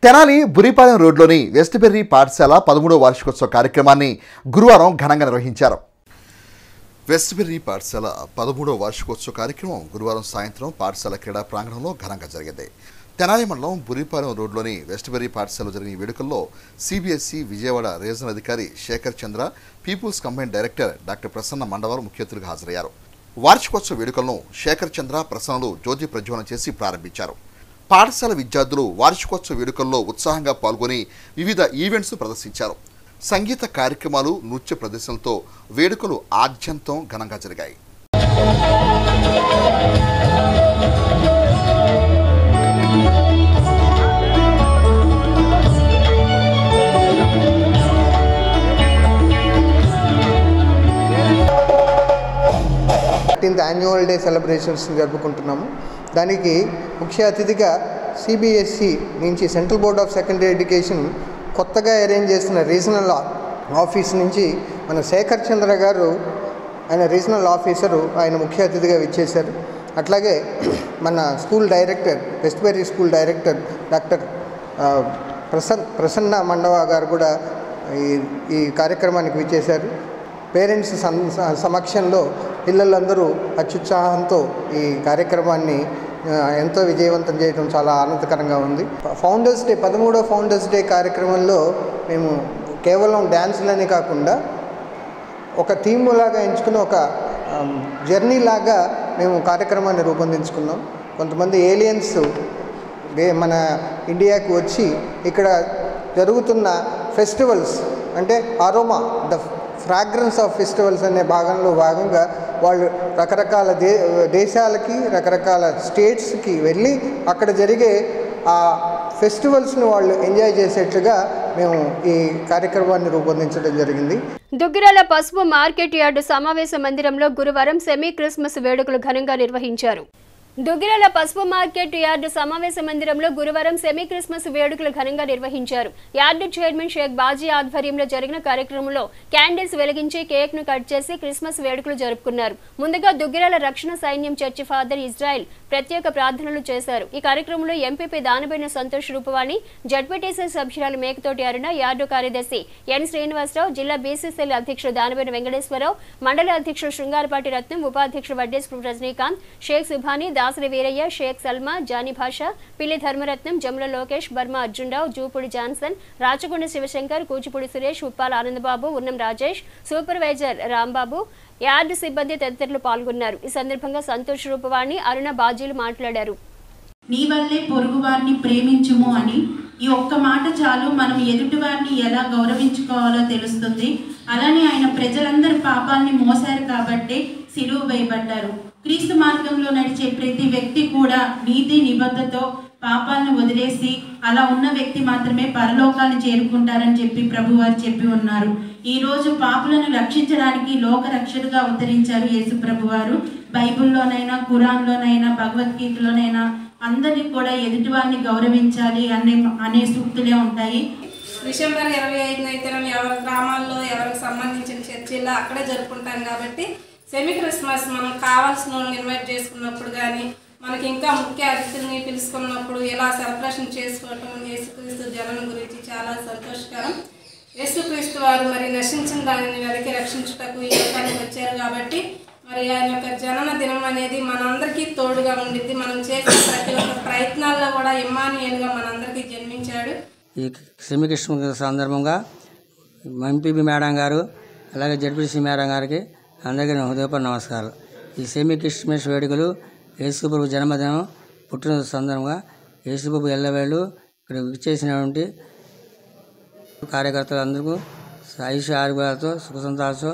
తెనాలి బురిపాలెం రోడ్లోని వెస్ట్బెర్రీ పాఠశాల 13వ వార్షికోత్సవ కార్యక్రమాన్ని గురువారం ఘనంగా నిర్వహించారు. వెస్ట్బెర్రీ పాఠశాల 13వ వార్షికోత్సవ కార్యక్రమం గురువారం సాయంత్రం పాఠశాల క్రీడా ప్రాంగణంలో ఘనంగా జరిగింది. తెనాలి మండలం బురిపాలెం రోడ్లోని వెస్ట్బెర్రీ పాఠశాలలో జరిగిన వేడుకల్లో సిబిఎస్ఈ విజయవాడ రీజనల్ అధికారి Sekhar Chandra, people's combine director doctor Prasanna మండవారు ముఖ్య అతిథులుగా హాజరయ్యారు. వార్షికోత్సవ వేడుకలను శేఖర్ చంద్ర, ప్రసన్నలు జ్యోతి ప్రజ్వలన చేసి ప్రారంభించారు. పాఠశాల విద్యార్థులు వార్షికోత్సవ వేడుకల్లో ఉత్సాహంగా పాల్గొని వివిధ ఈవెంట్స్ ప్రదర్శించారు. సంగీత కార్యక్రమాలు, నృత్య ప్రదర్శనలతో వేడుకలు ఆద్యంతం ఘనంగా జరిగాయి. యాన్యువల్ డే సెలబ్రేషన్స్ జరుపుకుంటున్నాము. దానికి ముఖ్య అతిథిగా సిబిఎస్ఈ నుంచి central board of secondary education కొత్తగా అరేంజ్ చేసిన రీజనల్ ఆఫీస్ నుంచి మన శేఖర్ చంద్ర గారు, ఆయన రీజనల్ ఆఫీసరు, ఆయన ముఖ్య అతిథిగా విచ్చేశారు. అట్లాగే మన school director, Westberry school director doctor Prasanna Mandava garu కూడా ఈ కార్యక్రమానికి విచ్చేశారు. పేరెంట్స్ సమక్షంలో పిల్లలందరూ అత్యుత్సాహంతో ఈ కార్యక్రమాన్ని ఎంతో విజయవంతం చేయడం చాలా ఆనందకరంగా ఉంది. ఫౌండర్స్ డే 13వ ఫౌండర్స్ డే కార్యక్రమంలో మేము కేవలం డ్యాన్సులనే కాకుండా ఒక థీమ్ లాగా ఎంచుకుని ఒక జర్నీ లాగా మేము కార్యక్రమాన్ని రూపొందించుకున్నాం. కొంతమంది ఏలియన్స్ మన ఇండియాకు వచ్చి ఇక్కడ జరుగుతున్న ఫెస్టివల్స్ అంటే aroma, the fragrance of festivals అనే భాగంగా వాళ్ళు రకరకాల దేశాలకి, రకరకాల స్టేట్స్కి వెళ్ళి అక్కడ జరిగే ఆ ఫెస్టివల్స్ని వాళ్ళు ఎంజాయ్ చేసేట్లుగా మేము ఈ కార్యక్రమాన్ని రూపొందించడం జరిగింది. దుగ్గిరాల పసుపు మార్కెట్ యార్డు సమావేశ మందిరంలో గురువారం సెమీ క్రిస్మస్ వేడుకలు ఘనంగా నిర్వహించారు. దుగ్గిరాల పసుపు మార్కెట్ యార్డు సమావేశ మందిరంలో గురువారం సెమీ క్రిస్మస్ వేడుకలు ఘనంగా నిర్వహించారు. యార్డు చైర్మన్ షేక్ బాజీ ఆధ్వర్యంలో జరిగిన కార్యక్రమంలో క్యాండిల్స్ వెలిగించి కేక్ ను కట్ చేసి క్రిస్మస్ వేడుకలు జరుపుకున్నారు. ముందుగా దుగ్గిరాల రక్షణ సైన్యం చర్చి ఫాదర్ ఇజ్రాయెల్ ప్రత్యేక ప్రార్థనలు చేశారు. ఈ కార్యక్రమంలో ఎంపీపీ దానబోయిన సంతోష్ రూపవాణి, జడ్పీటీసీ సభ్యురాలు మేకతోటి అరుణ, యార్డు కార్యదర్శి ఎన్ శ్రీనివాసరావు, జిల్లా బీసీసీఎల్ అధ్యక్షుడు దానబోయిన వెంకటేశ్వరరావు, మండల అధ్యక్షుడు శృంగారపాటి రత్నం, ఉపాధ్యక్షుడు వడ్డేశ్వర రజనీకాంత్, షేక్ సుభాని, దాసరి వీరయ్య, షేక్ సల్మా, జానీ భాష, పిల్లి ధర్మరత్నం, జముల లోకేష్, బర్మా అర్జున్రావు, జూపూడి జాన్సన్, రాచకొండ శివశంకర్, కూచిపూడి సురేష్, ఉప్పాల ఆనందబాబు, ఉన్నం రాజేష్, సూపర్వైజర్ రాంబాబు, యార్డు సిబ్బంది తదితరులు పాల్గొన్నారు. ఈ సందర్భంగా సంతోష్ రూపవాణి, అరుణ బాజీలు మాట్లాడారు. నీ వల్లే పొరుగు వారిని ప్రేమించుము అని ఈ ఒక్క మాట చాలు మనం ఎదుటి వారిని ఎలా గౌరవించుకోవాలో తెలుస్తుంది. అలానే ఆయన ప్రజలందరి పాపాలని మోసారు కాబట్టి సిలువ వేయబడ్డారు. క్రీస్తు మార్గంలో నడిచే ప్రతి వ్యక్తి కూడా నీతి నిబద్ధతతో పాపాలను వదిలేసి అలా ఉన్న వ్యక్తి మాత్రమే పరలోకాన్ని చేరుకుంటారని చెప్పి ప్రభువారు చెప్పి ఉన్నారు. ఈ రోజు పాపులను రక్షించడానికి లోక రక్షకుడుగా అవతరించారు యేసు ప్రభువారు. బైబిల్లోనైనా, ఖురాన్లోనైనా, భగవద్గీతలోనైనా అందరినీ కూడా ఎదుటివారిని గౌరవించాలి అనే సూక్తులే ఉంటాయి. డిసెంబర్ 25 అయితే ఎవరి గ్రామాల్లో ఎవరికి సంబంధించిన చర్చిల్లో అక్కడే జరుపుకుంటాం కాబట్టి సెమీ క్రిస్మస్ మనం కావాల్సిన వాళ్ళని ఇన్వైట్ చేసుకున్నప్పుడు కానీ, మనకి ఇంకా ముఖ్య అతిథుల్ని పిలుచుకున్నప్పుడు ఇలా సెలబ్రేషన్ చేసుకోవటం యేసుక్రీస్తు జననం గురించి చాలా సంతోషకరం. యేసుక్రీస్తు వారు మరి నశించిన దానిని వెనక్కి రక్షించుటకు ఈ లోకానికి వచ్చారు కాబట్టి మరి ఆయన యొక్క జనన దినం అనేది మనందరికీ తోడుగా ఉండిద్ది. మనం చేసే ప్రతి ఒక్క ప్రయత్నాల్లో కూడా ఇమ్మానుయేలుగా మనందరికీ జన్మించాడు. ఈ సెమీ క్రిస్మస్ సందర్భంగా ఎంపీబీ మేడం గారు అలాగే జడ్పీసీ మేడం గారికి అందరికీ హృదయపూర్వక నమస్కారాలు. ఈ సెమీ క్రిస్మస్ వేడుకలు యేసుప్రభు జన్మదినం పుట్టినరోజు సందర్భంగా యేసుప్రభు ఎల్లవేళ్ళు ఇక్కడ విచ్చేసినటువంటి కార్యకర్తలందరికీ ఆయుష్ ఆరోగ్యాలతో సుఖ సంతోషాలతో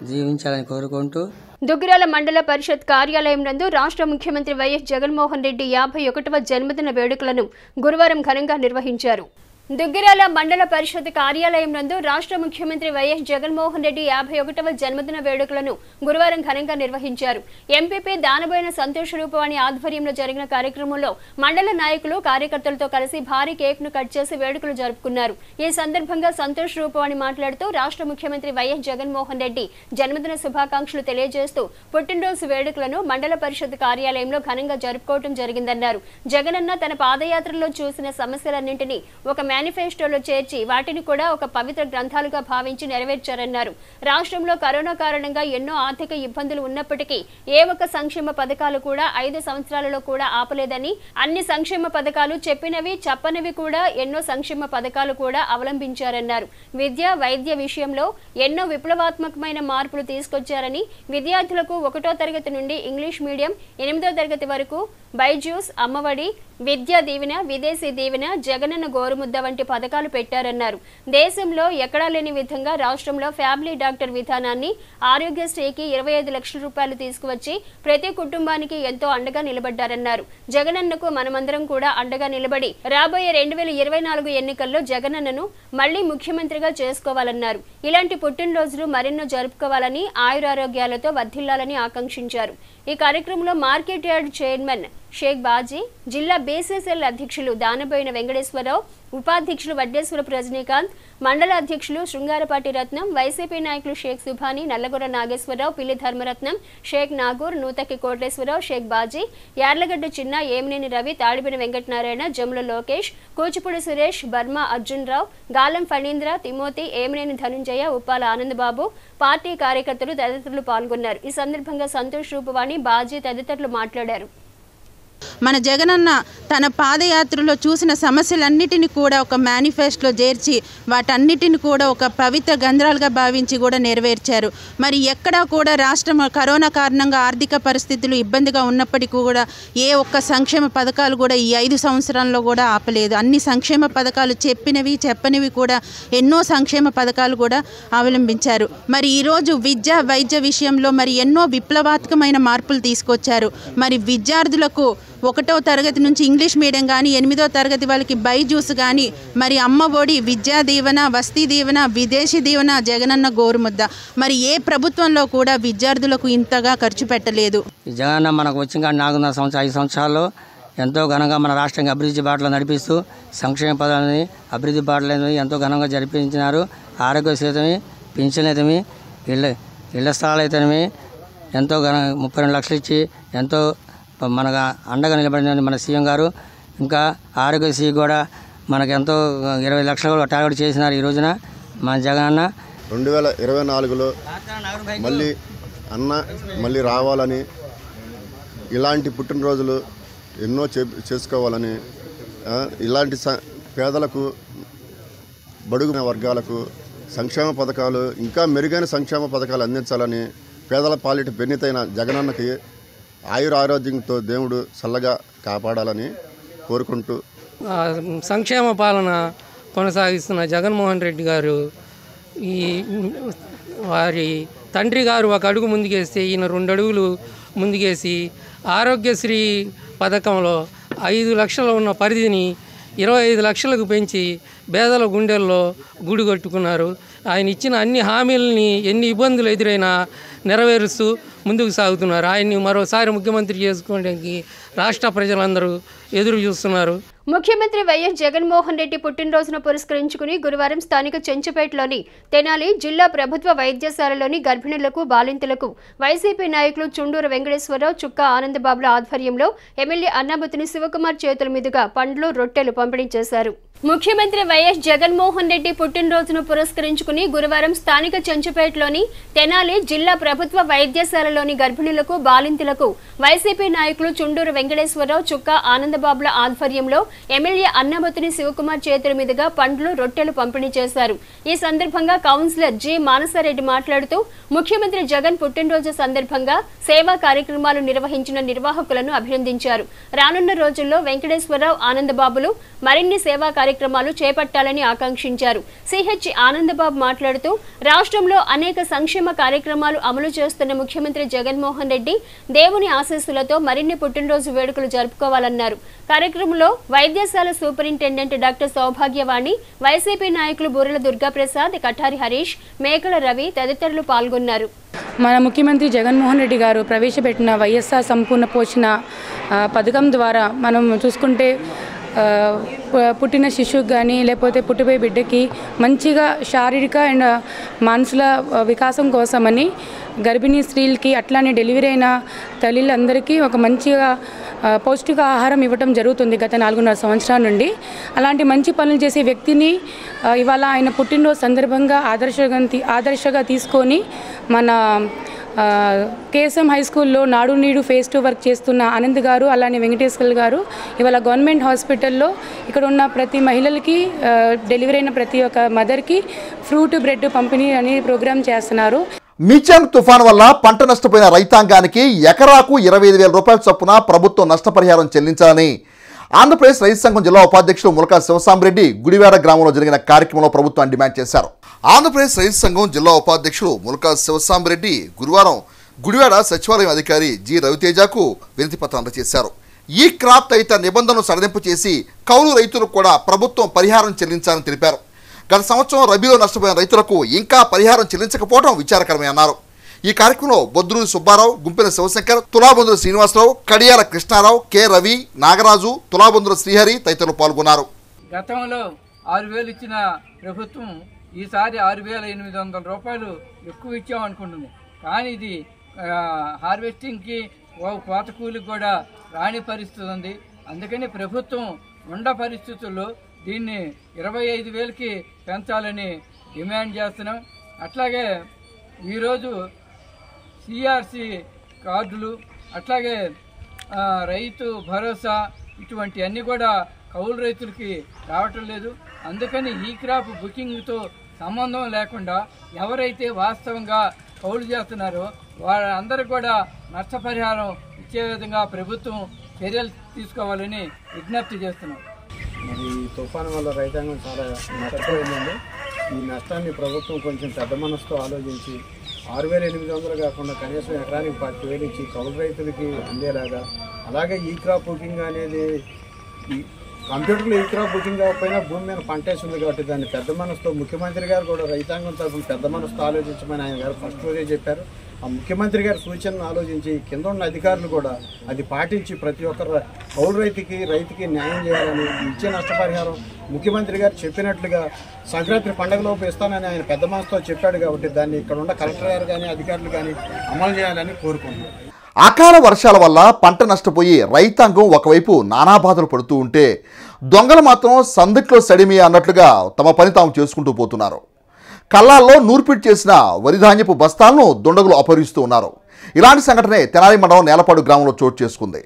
జీవించాలని కోరుకుంటూ దుగ్గిరాల మండల పరిషత్ కార్యాలయం నందు రాష్ట్ర ముఖ్యమంత్రి వైఎస్ జగన్మోహన్ రెడ్డి 51వ జన్మదిన వేడుకలను గురువారం ఘనంగా నిర్వహించారు. దుగ్గిరాల మండల పరిషత్ కార్యాలయం నందు రాష్ట్ర ముఖ్యమంత్రి వైఎస్ జగన్మోహన్ రెడ్డి 51వ జన్మదిన వేడుకలను గురువారం ఘనంగా నిర్వహించారు. ఎంపీపీ దానబోయిన సంతోష్ రూపవాణి ఆధ్వర్యంలో జరిగిన కార్యక్రమంలో మండల నాయకులు కార్యకర్తలతో కలిసి భారీ కేక్ను కట్ చేసి వేడుకలు జరుపుకున్నారు. ఈ సందర్భంగా సంతోష్ రూపవాణి మాట్లాడుతూ రాష్ట్ర ముఖ్యమంత్రి వైఎస్ జగన్మోహన్ రెడ్డి జన్మదిన శుభాకాంక్షలు తెలియజేస్తూ పుట్టినరోజు వేడుకలను మండల పరిషత్ కార్యాలయంలో ఘనంగా జరుపుకోవడం జరిగిందన్నారు. జగనన్న తన పాదయాత్రలో చూసిన సమస్యలన్నింటినీ ఒక మేనిఫెస్టోలో చేర్చి వాటిని కూడా ఒక పవిత్ర గ్రంథాలుగా భావించి నెరవేర్చారన్నారు. రాష్ట్రంలో కరోనా కారణంగా ఎన్నో ఆర్థిక ఇబ్బందులు ఉన్నప్పటికీ ఏ ఒక్క సంక్షేమ పథకాలు కూడా 5 సంవత్సరాలలో కూడా ఆపలేదని, అన్ని సంక్షేమ పథకాలు చెప్పినవి చెప్పనివి కూడా ఎన్నో సంక్షేమ పథకాలు కూడా అవలంబించారన్నారు. విద్య వైద్య విషయంలో ఎన్నో విప్లవాత్మకమైన మార్పులు తీసుకొచ్చారని, విద్యార్థులకు 1వ తరగతి నుండి ఇంగ్లీష్ మీడియం, 8వ తరగతి వరకు బైజూస్, అమ్మఒడి, విద్యా దీవెన, విదేశీ దీవెన, జగనన్న గోరుముద్ద వంటి పథకాలు పెట్టారన్నారు. దేశంలో ఎక్కడా లేని విధంగా రాష్ట్రంలో ఫ్యామిలీ డాక్టర్ విధానాన్ని, ఆరోగ్యశ్రీకి 25 లక్షల రూపాయలు తీసుకువచ్చి ప్రతి కుటుంబానికి ఎంతో అండగా నిలబడ్డారన్నారు. జగనన్నకు మనమందరం కూడా అండగా నిలబడి రాబోయే 2024 ఎన్నికల్లో జగనన్నను మళ్లీ ముఖ్యమంత్రిగా చేసుకోవాలన్నారు. ఇలాంటి పుట్టినరోజులు మరెన్నో జరుపుకోవాలని, ఆయురారోగ్యాలతో వర్ధిల్లాలని ఆకాంక్షించారు. ఈ కార్యక్రమంలో market yard chairman Shaik Baji, జిల్లా బీసీసీఎల్ అధ్యక్షులు దానబోయిన వెంకటేశ్వరరావు, ఉపాధ్యక్షులు వడ్డేశ్వరపు రజనీకాంత్, మండల అధ్యక్షులు శృంగారపాటి రత్నం, వైసీపీ నాయకులు షేక్ సుభాని, నల్లగొర్ర నాగేశ్వరరావు, పిల్లి ధర్మరత్నం, షేక్ నాగూర్, నూతకి కోటేశ్వరరావు, షేక్ బాజీ, యార్లగడ్డ చిన్న, ఏమినేని రవి, తాడిబిన వెంకటనారాయణ, జముల లోకేష్, కూచిపూడి సురేష్, బర్మా అర్జున్ రావు, గాలం ఫణీంద్ర, తిమోతి, ఏమినేని ధనుంజయ, ఉప్పాల ఆనందబాబు, పార్టీ కార్యకర్తలు తదితరులు పాల్గొన్నారు. ఈ సందర్భంగా సంతోష్ రూపవాణి, బాజీ తదితరులు మాట్లాడారు. మన జగనన్న తన పాదయాత్రలో చూసిన సమస్యలన్నిటిని కూడా ఒక మేనిఫెస్టోలో చేర్చి వాటన్నిటిని కూడా ఒక పవిత్ర గంధ్రాలుగా భావించి కూడా నెరవేర్చారు. మరి ఎక్కడా కూడా రాష్ట్రం కరోనా కారణంగా ఆర్థిక పరిస్థితులు ఇబ్బందిగా ఉన్నప్పటికీ కూడా ఏ ఒక్క సంక్షేమ పథకాలు కూడా ఈ 5 సంవత్సరాల్లో కూడా ఆపలేదు. అన్ని సంక్షేమ పథకాలు చెప్పినవి చెప్పనివి కూడా ఎన్నో సంక్షేమ పథకాలు కూడా అవలంబించారు. మరి ఈరోజు విద్య వైద్య విషయంలో మరి ఎన్నో విప్లవాత్మకమైన మార్పులు తీసుకొచ్చారు. మరి విద్యార్థులకు 1వ తరగతి నుంచి ఇంగ్లీష్ మీడియం కానీ, 8వ తరగతి వాళ్ళకి బైజూస్ కానీ, మరి అమ్మఒడి, విద్యా దీవెన, వస్తీ దీవెన, విదేశీ దీవెన, జగనన్న గోరుముద్ద, మరి ఏ ప్రభుత్వంలో కూడా విద్యార్థులకు ఇంతగా ఖర్చు పెట్టలేదు. జగనన్న మనకు వచ్చిన 5 సంవత్సరాల్లో ఎంతో ఘనంగా మన రాష్ట్రానికి అభివృద్ధి బాటలో నడిపిస్తూ సంక్షేమ పదాలని అభివృద్ధి బాటలు ఎంతో ఘనంగా జరిపించినారు. ఆరోగ్య సేతమి, పింఛన్ అయితేమి, ఇళ్ల స్థలాలు అయితేనేమి ఎంతో 32 లక్షలు ఇచ్చి ఎంతో మనకు అండగా నిలబడిన మన సీఎం గారు. ఇంకా ఆరోగ్యశ్రీ కూడా మనకు ఎంతో 20 లక్షలు టార్గెట్ చేసినారు. ఈ రోజున మన జగనన్న 2024లో మళ్ళీ రావాలని, ఇలాంటి పుట్టినరోజులు ఎన్నో చేసుకోవాలని, ఇలాంటి పేదలకు, బడుగు వర్గాలకు సంక్షేమ పథకాలు, ఇంకా మెరుగైన సంక్షేమ పథకాలు అందించాలని, పేదల పాలిట పెన్నితైన జగనన్నకి ఆయురారోగ్యంతో దేవుడు చల్లగా కాపాడాలని కోరుకుంటూ సంక్షేమ పాలన కొనసాగిస్తున్న జగన్మోహన్ రెడ్డి గారు వారి తండ్రి గారు ఒక అడుగు ముందుకేస్తే ఈయన 2 అడుగులు ముందుకేసి ఆరోగ్యశ్రీ పథకంలో 5 లక్షలు ఉన్న పరిధిని 25 లక్షలకు పెంచి పేదల గుండెల్లో గూడు కట్టుకున్నారు. ఆయన ఇచ్చిన అన్ని హామీలని ఎన్ని ఇబ్బందులు ఎదురైనా నెరవేరుస్తూ ముందుకు సాగుతున్నారు. ఆయన్ని మరోసారి ముఖ్యమంత్రి చేసుకోవడానికి రాష్ట్ర ప్రజలందరూ ఎదురు చూస్తున్నారు. ముఖ్యమంత్రి వైఎస్ జగన్మోహన్ రెడ్డి పుట్టినరోజును పురస్కరించుకుని గురువారం స్థానిక చెంచుపేటలోని తెనాలి జిల్లా ప్రభుత్వ వైద్యశాలలోని గర్భిణులకు, బాలింతలకు వైసీపీ నాయకులు చుండూరు వెంకటేశ్వరరావు, చుక్క ఆనందబాబుల ఆధ్వర్యంలో ఎమ్మెల్యే అన్నాబుత్తిని శివకుమార్ చేతుల మీదుగా పండ్లు, రొట్టెలు పంపిణీ చేశారు. ముఖ్యమంత్రి వైఎస్ జగన్మోహన్ రెడ్డి పుట్టినరోజును పురస్కరించుకుని గురువారం స్థానిక చెంచుపేటలోని తెనాలి జిల్లా ప్రభుత్వ వైద్యశాలలోని గర్భిణులకు బాలింతలకు వైసీపీ నాయకులు చుండూరు వెంకటేశ్వరరావు చుక్కా ఆనందబాబుల ఆధ్వర్యంలో ఎమ్మెల్యే అన్నాబత్తుని శివకుమార్ చేతుల మీదుగా పండ్లు రొట్టెలు పంపిణీ చేశారు. ఈ సందర్భంగా కౌన్సిలర్ జి మానసారెడ్డి మాట్లాడుతూ ముఖ్యమంత్రి జగన్ పుట్టినరోజు సందర్భంగా సేవా కార్యక్రమాలు నిర్వహించిన నిర్వాహకులను అభినందించారు. రానున్న రోజుల్లో వెంకటేశ్వరరావు ఆనందబాబులు మరిన్ని సేవా కార్యక్రమాలు చేపట్టాలని ఆకాంక్షించారు. సిహెచ్ ఆనందబాబు మాట్లాడుతూ రాష్ట్రంలో అనేక సంక్షేమ కార్యక్రమాలు అమలు చేస్తున్న ముఖ్యమంత్రి జగన్మోహన్ రెడ్డి దేవుని ఆశీస్సులతో మరిన్ని పుట్టినరోజు వేడుకలు జరుపుకోవాలన్నారు. కార్యక్రమంలో వైద్యశాల సూపరింటెండెంట్ డాక్టర్ సౌభాగ్యవాణి, వైసీపీ నాయకులు బూరెల దుర్గాప్రసాద్, కఠారి హరీష్, మేకల రవి తదితరులు పాల్గొన్నారు. మన ముఖ్యమంత్రి జగన్మోహన్ రెడ్డి గారు ప్రవేశపెట్టిన వైఎస్ఆర్ సంపూర్ణ పోషణ పథకం ద్వారా మనం చూసుకుంటే పుట్టిన శిశువుకి కానీ లేకపోతే పుట్టిపోయే బిడ్డకి మంచిగా శారీరక అండ్ మానసిక వికాసం కోసమని గర్భిణీ స్త్రీలకి అట్లానే డెలివరీ అయిన తల్లులందరికీ ఒక మంచిగా పౌష్టిక ఆహారం ఇవ్వటం జరుగుతుంది గత 4.5 సంవత్సరాల నుండి. అలాంటి మంచి పనులు చేసే వ్యక్తిని ఇవాళ ఆయన పుట్టినరోజు సందర్భంగా ఆదర్శగా తీసుకొని మన కేఎస్ఎం హై స్కూల్లో నాడు నీడు ఫేస్ 2 వర్క్ చేస్తున్న ఆనంద్ గారు, అలానే వెంకటేశ్వర్ గారు ఇవాళ గవర్నమెంట్ హాస్పిటల్లో ఇక్కడ ఉన్న ప్రతి మహిళలకి డెలివరీ అయిన ప్రతి ఒక్క మదర్కి ఫ్రూట్ బ్రెడ్ పంపిణీ అనే ప్రోగ్రాం చేస్తున్నారు. మిచాంగ్ తుఫాన్ వల్ల పంట నష్టపోయిన రైతాంగానికి ఎకరాకు 25,000 రూపాయల చొప్పున ప్రభుత్వం నష్టపరిహారం చెల్లించాలని ఆంధ్రప్రదేశ్ రైతు సంఘం జిల్లా ఉపాధ్యక్షుడు ములకా శివసాంబరెడ్డి గుడివాడ గ్రామంలో జరిగిన కార్యక్రమంలో ప్రభుత్వాన్ని డిమాండ్ చేశారు. ఆంధ్రప్రదేశ్ రైతు సంఘం జిల్లా ఉపాధ్యక్షుడు ములకా శివసాంబరెడ్డి గురువారం గుడివాడ సచివాలయం అధికారి జి రవితేజకు వినతి పత్రం అందజేశారు. ఈ క్రాప్ తదితర నిబంధనలు సడలింపు చేసి కౌలు రైతులకు కూడా ప్రభుత్వం పరిహారం చెల్లించాలని తెలిపారు. గత సంవత్సరం రబీలో నష్టపోయిన రైతులకు ఇంకా పరిహారం చెల్లించకపోవడం విచారకరమే అన్నారు. ఈ కార్యక్రమంలో బొద్దులూరి సుబ్బారావు, గుంపెన శివశంకర్, తులాబంధుల శ్రీనివాసరావు, కడియాల కృష్ణారావు, కె రవి, నాగరాజు, తులాబంధుల శ్రీహరి తదితరులు పాల్గొన్నారు. గతంలో 6,000 ఇచ్చిన ప్రభుత్వం ఈసారి 6,800 రూపాయలు ఎక్కువ ఇచ్చామనుకుంటుంది. కానీ ఇది హార్వెస్టింగ్కి కోత కూలికి కూడా రాని పరిస్థితి ఉంది. అందుకని ప్రభుత్వం ఉండ పరిస్థితుల్లో దీన్ని 25,000కి పెంచాలని డిమాండ్ చేస్తున్నాం. అట్లాగే ఈరోజు సిఆర్సి కార్డులు, అట్లాగే రైతు భరోసా ఇటువంటి అన్నీ కూడా కౌలు రైతులకి రావటం లేదు. అందుకని ఈ క్రాప్ బుకింగ్తో సంబంధం లేకుండా ఎవరైతే వాస్తవంగా కౌలు చేస్తున్నారో వారందరూ కూడా నష్టపరిహారం ఇచ్చే విధంగా ప్రభుత్వం చర్యలు తీసుకోవాలని విజ్ఞప్తి చేస్తున్నాం. మరి ఈ తుఫాను వల్ల రైతాంగం చాలా నష్టపోయిందండి. ఈ నష్టాన్ని ప్రభుత్వం కొంచెం పెద్ద మనసుతో ఆలోచించి 6,800 కాకుండా కనీసం ఎకరానికి 10,000 ఇచ్చి కౌలు రైతులకి అందేలాగా, అలాగే ఈ క్రాప్ బుకింగ్ అనేది ఈ కంప్యూటర్లో ఈ క్రాప్ బుకింగ్ కాకపోయినా భూమి మీద పంట వేస్తుంది కాబట్టి దాన్ని పెద్ద మనసుతో ముఖ్యమంత్రి గారు కూడా రైతాంగం తరఫున పెద్ద మనసుతో ఆలోచించమని ఆయన గారు ఫస్ట్ రోజే చెప్పారు. ఆ ముఖ్యమంత్రి గారి సూచనను ఆలోచించి కింద ఉన్న అధికారులు కూడా అది పాటించి ప్రతి ఒక్కరు కౌలు రైతుకి న్యాయం చేయాలని, ఇచ్చే నష్టపరిహారం ముఖ్యమంత్రి గారు చెప్పినట్లుగా సంక్రాంతి పండుగలోపు ఇస్తానని ఆయన పెద్ద మనసుతో చెప్పాడు కాబట్టి దాన్ని ఇక్కడ ఉన్న కలెక్టర్ గారు కానీ అధికారులు కానీ అమలు చేయాలని కోరుకుంటున్నారు. అకాల వర్షాల వల్ల పంట నష్టపోయి రైతాంగం ఒకవైపు నానా బాధలు పడుతూ ఉంటే దొంగలు మాత్రం సందిట్లో సడిమి అన్నట్లుగా తమ పని తాము చేసుకుంటూ పోతున్నారు. కళ్ళాల్లో నూర్పిడి చేసిన వరిధాన్యపు బస్తాలను దుండగులు అపహరిస్తూ ఉన్నారు. ఇలాంటి సంఘటనే తెనాలి మండలం నేలపాడు గ్రామంలో చోటు చేసుకుంది.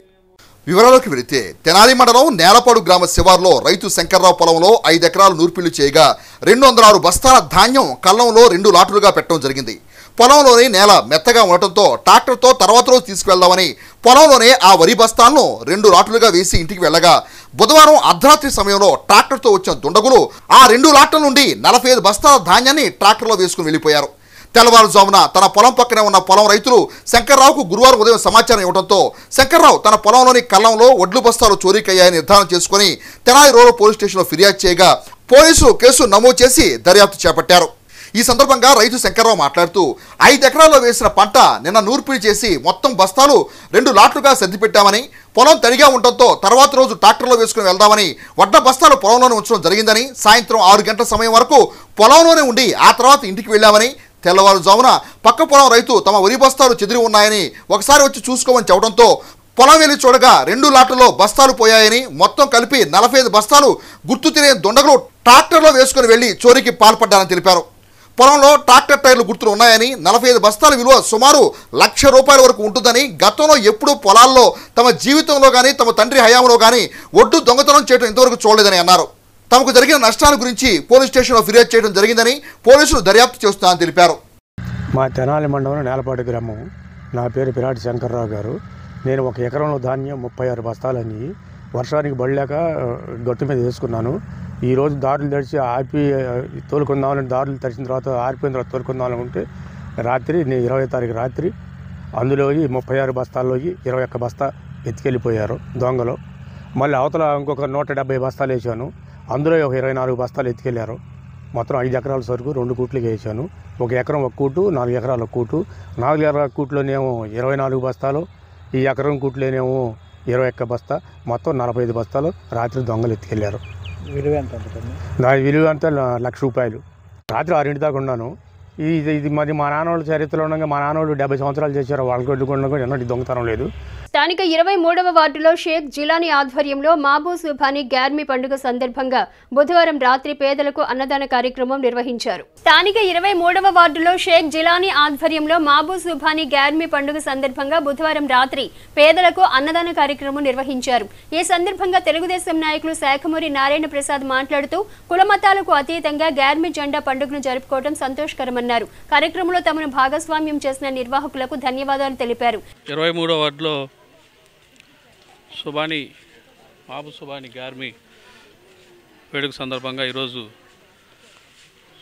వివరాల్లోకి వెళితే తెనాలి మండలం నేలపాడు గ్రామ శివార్లో రైతు శంకర్రావు పొలంలో 5 ఎకరాలు నూర్పిళ్లు చేయగా 206 బస్తాల ధాన్యం కళ్ళంలో 2 లాటులుగా పెట్టడం జరిగింది. పొలంలోని నేల మెత్తగా ఉండటంతో ట్రాక్టర్తో తర్వాత రోజు తీసుకువెళ్దామని పొలంలోనే ఆ వరి బస్తాలను 2 లాటులుగా వేసి ఇంటికి వెళ్ళగా బుధవారం అర్ధరాత్రి సమయంలో ట్రాక్టర్తో వచ్చిన దుండగులు ఆ 2 లాట్ల నుండి 45 బస్తాల ధాన్యాన్ని ట్రాక్టర్లో వేసుకుని వెళ్ళిపోయారు. తెల్లవారుజామున తన పొలం పక్కనే ఉన్న పొలం రైతులు శంకర్రావుకు గురువారం ఉదయం సమాచారం ఇవ్వడంతో శంకర్రావు తన పొలంలోని కళ్ళంలో వడ్లు బస్తాలు చోరీకయ్యాయని నిర్ధారణ చేసుకుని తెనాలి రూరల్ పోలీస్ స్టేషన్లో ఫిర్యాదు చేయగా పోలీసులు కేసు నమోదు చేసి దర్యాప్తు చేపట్టారు. ఈ సందర్భంగా రైతు శంకర్రావు మాట్లాడుతూ 5 ఎకరాల్లో వేసిన పంట నిన్న నూర్పిడి చేసి మొత్తం బస్తాలు 2 లాట్లుగా సర్దిపెట్టామని, పొలం తడిగా ఉండటంతో తర్వాత రోజు ట్రాక్టర్లో వేసుకుని వెళ్దామని వడ్ల బస్తాలు పొలంలోనే ఉంచడం జరిగిందని, సాయంత్రం 6 గంటల సమయం వరకు పొలంలోనే ఉండి ఆ తర్వాత ఇంటికి వెళ్ళామని, తెల్లవారుజామున పక్క పొలం రైతు తమ వరి బస్తాలు చెదిరి ఉన్నాయని ఒకసారి వచ్చి చూసుకోమని చెప్పడంతో పొలం వెళ్ళి చూడగా 2 లాట్లలో బస్తాలు పోయాయని, మొత్తం కలిపి 45 బస్తాలు గుర్తు తెలియని దుండగులు ట్రాక్టర్లో వేసుకుని వెళ్లి చోరీకి పాల్పడ్డారని తెలిపారు. పొలంలో ట్రాక్టర్ టైర్లు గుర్తులు ఉన్నాయని 45 బస్తాల విలువ సుమారు ₹1,00,000 వరకు ఉంటుందని, గతంలో ఎప్పుడూ పొలాల్లో తమ జీవితంలో కానీ తమ తండ్రి హయాంలో కానీ ఒడ్డు దొంగతనం చేయడం ఇంతవరకు చూడలేదని అన్నారు. తమకు జరిగిన నష్టాల గురించి పోలీస్ స్టేషన్లో ఫిర్యాదు చేయడం జరిగిందని, పోలీసులు దర్యాప్తు చేస్తున్నారని తెలిపారు. మా తెనాలి మండలం నేలపాటి గ్రామం. నా పేరు పిరాటి శంకర్రావు గారు. నేను ఒక ఎకరంలో ధాన్యం 36 బస్తాలని వర్షానికి బడలేక గట్టు మీద వేసుకున్నాను. ఈరోజు దారులు తడిచి ఆపి తోలుకుందామని, దారులు తడిచిన తర్వాత ఆరిపోయిన తర్వాత తోలుకుందామనుకుంటే రాత్రి 20వ తారీఖు రాత్రి అందులో 36 బస్తాల్లో 21 బస్తా ఎత్తుకెళ్ళిపోయారు దొంగలు. మళ్ళీ అవతల ఇంకొక 170 బస్తాలు వేసాను. అందులో ఒక 24 బస్తాలు ఎత్తుకెళ్ళారు. మొత్తం 5 ఎకరాల సరుకు 2 కూట్లకి వేసాను. 1 ఎకరం 1 కూటు, 4 ఎకరాల కూటు. 4 ఎకరాల కూట్లోనేమో 24 బస్తాలు, ఈ ఎకరం కూట్లోనేమో 21 బస్తా, మొత్తం 45 బస్తాలు రాత్రి దొంగలు ఎత్తుకెళ్ళారు. విలువ ఎంత? దాని విలువ అంతా ₹1,00,000. రాత్రి 6 దాకా ఉన్నాను. ఇది మరి మా నాన్నోళ్ళు చరిత్రలో ఉండగా, మా నాన్నోళ్ళు 70 సంవత్సరాలు చేశారు. వాళ్ళకి కొట్టుకుండా కూడా ఎన్నటి దొంగతనం లేదు. స్థానిక 23వ వార్డులో షేక్ జిలానీ ఆధ్వర్యంలో మాబూ సుబానీ గ్యార్మీ పండుగ సందర్భంగా బుధవారం రాత్రి పేదలకు అన్నదాన కార్యక్రమం నిర్వహించారు. స్థానిక 23వ వార్డులో షేక్ జిలానీ ఆధ్వర్యంలో మాబూ సుబానీ గ్యార్మీ పండుగ సందర్భంగా బుధవారం రాత్రి పేదలకు అన్నదాన కార్యక్రమం నిర్వహించారు. ఈ సందర్భంగా తెలుగుదేశం నాయకులు శాఖమూరి నారాయణ ప్రసాద్ మాట్లాడుతూ కులమతాలకు అతీతంగా గ్యార్మీ జెండా పండుగను జరుపుకోవడం సంతోషకరమన్నారు. కార్యక్రమంలో తమను భాగస్వామ్యం చేసిన నిర్వాహకులకు ధన్యవాదాలు తెలిపారు. 23వ వార్డులో మాబూ సుబానీ గ్యార్మీ వేడుక సందర్భంగా ఈరోజు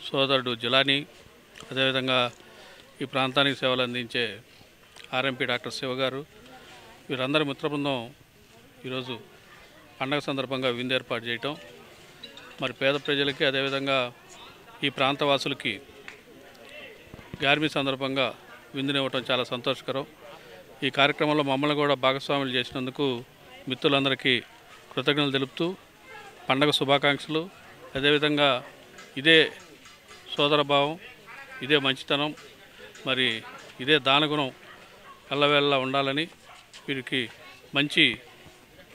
సోదరుడు జిలానీ, అదేవిధంగా ఈ ప్రాంతానికి సేవలు అందించే ఆర్ఎంపీ డాక్టర్ శివ గారు, వీరందరి మిత్రబృందం ఈరోజు పండగ సందర్భంగా విందు ఏర్పాటు చేయటం, మరి పేద ప్రజలకి అదేవిధంగా ఈ ప్రాంతవాసులకి గ్యార్మీ సందర్భంగా విందునివ్వటం చాలా సంతోషకరం. ఈ కార్యక్రమంలో మమ్మల్ని కూడా భాగస్వాములు చేసినందుకు మిత్రులందరికీ కృతజ్ఞతలు తెలుపుతూ పండగ శుభాకాంక్షలు. అదేవిధంగా ఇదే సోదరభావం, ఇదే మంచితనం, మరి ఇదే దానగుణం ఎల్లవేళలా ఉండాలని, వీరికి మంచి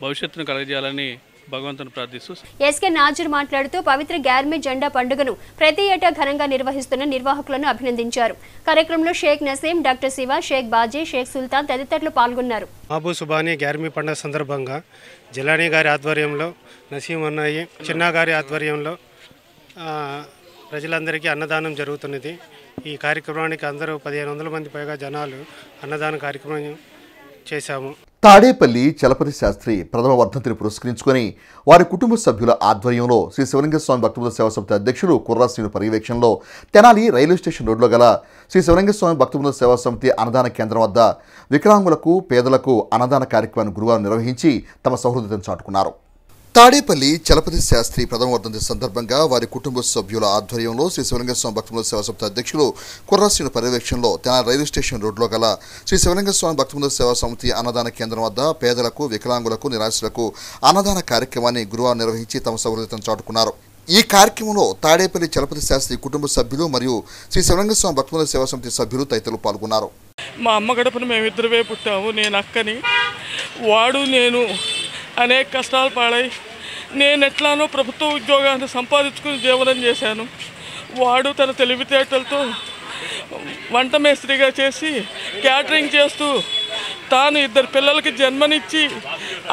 భవిష్యత్తును కలగజేయాలని భగవంతుని ప్రార్థిస్తూ ఎస్కే నాజర్ మాట్లాడుతూ పవిత్ర గ్యార్మీ జెండా పండుగను ప్రతి ఏటా ఘనంగా నిర్వహిస్తున్న నిర్వాహకులను అభినందించారు. కార్యక్రమంలో షేక్ నసీం, డాక్టర్ శివ, షేక్ బాజీ, షేక్ సుల్తాన్ తదితరులు పాల్గొన్నారు. మాబూ సుబానీ గ్యార్మీ పండుగ సందర్భంగా జిలానీ గారి ఆధ్వర్యంలో, నసీం అన్నయ్య చిన్నా గారి ఆధ్వర్యంలో ప్రజలందరికీ అన్నదానం జరుగుతున్నది. ఈ కార్యక్రమానికి అందరూ 1500 మంది పైగా జనాలు అన్నదాన కార్యక్రమం చేశాము. తాడేపల్లి చలపతి శాస్త్రి ప్రథమ వర్ధంతిని పురస్కరించుకొని వారి కుటుంబ సభ్యుల ఆధ్వర్యంలో శ్రీ శివలింగ స్వామి భక్తబృంద సేవా సమితి అధ్యక్షుడు కుర్రాశ్రీని పర్యవేక్షణలో తెనాలి రైల్వే స్టేషన్ రోడ్లో గల శ్రీ శివలింగ స్వామి భక్తబృంద సేవా సమితి అన్నదాన కేంద్రం వద్ద వికలాంగులకు, పేదలకు అన్నదాన కార్యక్రమాన్ని గురువారం నిర్వహించి తమ సౌహృదతను చాటుకున్నారు. తాడేపల్లి చలపతి శాస్త్రి ప్రథమ వర్ధంతి సందర్భంగా వారి కుటుంబ సభ్యుల ఆధ్వర్యంలో శ్రీ శివలింగ స్వామి భక్తబృంద సేవా సమితి అధ్యక్షులు కుర్రాశ్రీని పర్యవేక్షణలో తెనాలి రైల్వే స్టేషన్ రోడ్లో గల శ్రీ శివలింగ స్వామి భక్తబృంద సేవా సమితి అన్నదాన కేంద్రం వద్ద పేదలకు, వికలాంగులకు, నిరాశ్రులకు అన్నదాన కార్యక్రమాన్ని గురువారం నిర్వహించి తమ సౌహృదతను చాటుకున్నారు. ఈ కార్యక్రమంలో తాడేపల్లి చలపతి శాస్త్రి కుటుంబ సభ్యులు మరియు శ్రీ శివలింగ స్వామి భక్తబృంద సేవా సమితి సభ్యులు తదితరులు పాల్గొన్నారు. మా అమ్మ గడపను మేమిద్దరమే పుట్టాము. నేను అక్కని, వాడు నేను అనేక కష్టాలు పాడై నేను ఎట్లానో ప్రభుత్వ ఉద్యోగాన్ని సంపాదించుకుని జీవనం చేశాను. వాడు తన తెలివితేటలతో వంట మేస్త్రిగా చేసి క్యాటరింగ్ చేస్తూ తాను 2 పిల్లలకి జన్మనిచ్చి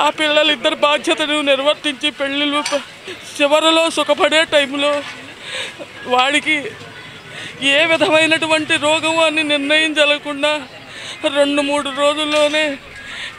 ఆ పిల్లలు 2 బాధ్యతను నిర్వర్తించి పెళ్ళిళ్ళు చివరిలో సుఖపడే టైంలో వాడికి ఏ విధమైనటువంటి రోగం అని నిర్ణయం జరగకుండా 2-3 రోజుల్లోనే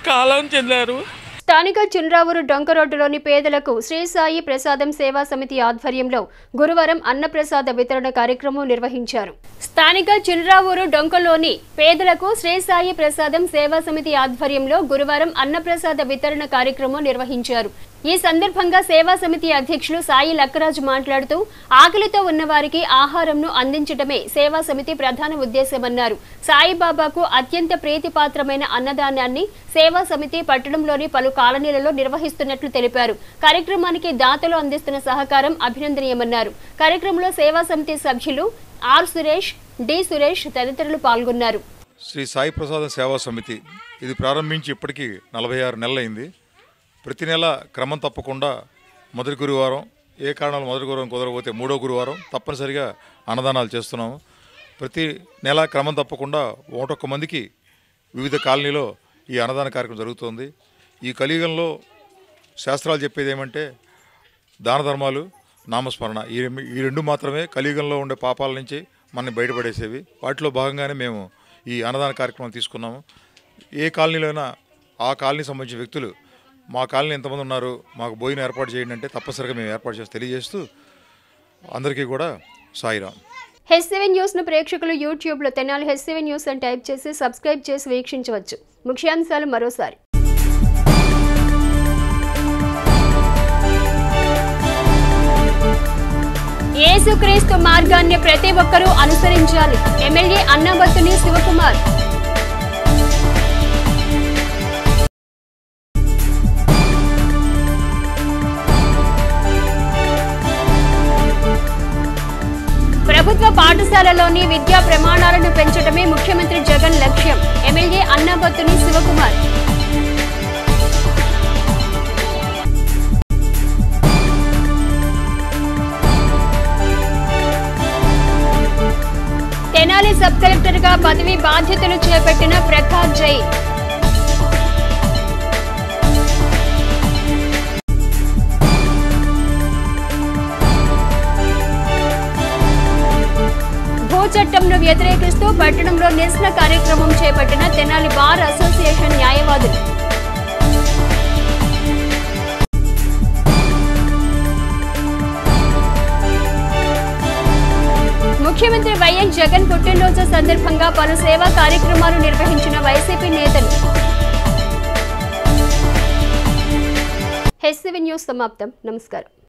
కాలం చెందారు. స్థానిక చిన్రావూరు డొంక రోడ్డులోని పేదలకు శ్రీ సాయి ప్రసాదం సేవా సమితి ఆధ్వర్యంలో గురువారం అన్నప్రసాద వితరణ కార్యక్రమం నిర్వహించారు. స్థానిక చిన్రావూరు డొంకలోని పేదలకు శ్రీ సాయి ప్రసాదం సేవా సమితి ఆధ్వర్యంలో గురువారం అన్నప్రసాద వితరణ కార్యక్రమం నిర్వహించారు. ఈ సందర్భంగా సేవా సమితి అధ్యక్షులు సాయి లక్కరాజు మాట్లాడుతూ ఆకలితో ఉన్నవారికి ఆహారంను అందించడమే సేవా సమితి ప్రధాన ఉద్దేశమన్నారు. సాయిబాబాకు అత్యంత ప్రీతిపాత్రమైన అన్నదానాన్ని సేవా సమితి పట్టణంలోని పలు కాలనీలలో నిర్వహిస్తున్నట్లు తెలిపారు. కార్యక్రమానికి దాతలు అందిస్తున్న సహకారం అభినందనీయమన్నారు. కార్యక్రమంలో సేవా సమితి సభ్యులు ఆర్ సురేష్, డి సురేష్ తదితరులు పాల్గొన్నారు. శ్రీ సాయి ప్రసాదం సేవా సమితి ఇది ప్రారంభించి ఇప్పటికీ 46 నెలలైంది. ప్రతి నెల క్రమం తప్పకుండా మొదటి గురువారం ఏ కారణాలు మొదటి గురువారం కుదరకపోతే మూడో గురువారం తప్పనిసరిగా అన్నదానాలు చేస్తున్నాము. ప్రతి నెల క్రమం తప్పకుండా 101 మందికి వివిధ కాలనీలో ఈ అన్నదాన కార్యక్రమం జరుగుతుంది. ఈ కలియుగంలో శాస్త్రాలు చెప్పేది ఏమంటే దాన ధర్మాలు, నామస్మరణ ఈ రెండు మాత్రమే కలియుగంలో ఉండే పాపాల నుంచి మనని బయటపడేసేవి. వాటిలో భాగంగానే మేము ఈ అన్నదాన కార్యక్రమం తీసుకున్నాము. ఏ కాలనీలో అయినా ఆ కాలనీ సంబంధించిన వ్యక్తులు మా కాలనీ ఎంతమంది ఉన్నారు, మాకు భోజనం ఏర్పాటు చేయండి అంటే తప్పనిసరిగా మేము ఏర్పాటు చేసి తెలియజేస్తూ అందరికీ కూడా సాయిరాం. H7 న్యూస్ ను ప్రేక్షకులు యూట్యూబ్లో తెనాలి H7 న్యూస్ అని టైప్ చేసి సబ్స్క్రైబ్ చేసి వీక్షించవచ్చు. ముఖ్యాంశాలు మరోసారి. యేసుక్రీస్తు మార్గాన్ని ప్రతి ఒక్కరూ అనుసరించాలి. ఎమ్మెల్యే అన్నాబత్తుని శివకుమార్. ప్రభుత్వ పాఠశాలలోని విద్యా ప్రమాణాలను పెంచడమే ముఖ్యమంత్రి జగన్ లక్ష్యం. ఎమ్మెల్యే అన్నాబత్తుని శివకుమార్. తెనాలి సబ్ కలెక్టర్గా పదవి బాధ్యతలు చేపట్టిన ప్రకాష్ జై. చట్టంను వ్యతిరేకిస్తూ పట్టణంలో నిరసన కార్యక్రమం చేపట్టిన తెనాలి బార్ అసోసియేషన్ న్యాయవాదులు. ముఖ్యమంత్రి వైఎస్ జగన్ పుట్టినరోజు సందర్భంగా పలు సేవా కార్యక్రమాలు నిర్వహించిన వైసీపీ నేతలు. H7 న్యూస్ సమాప్తం. నమస్కారం.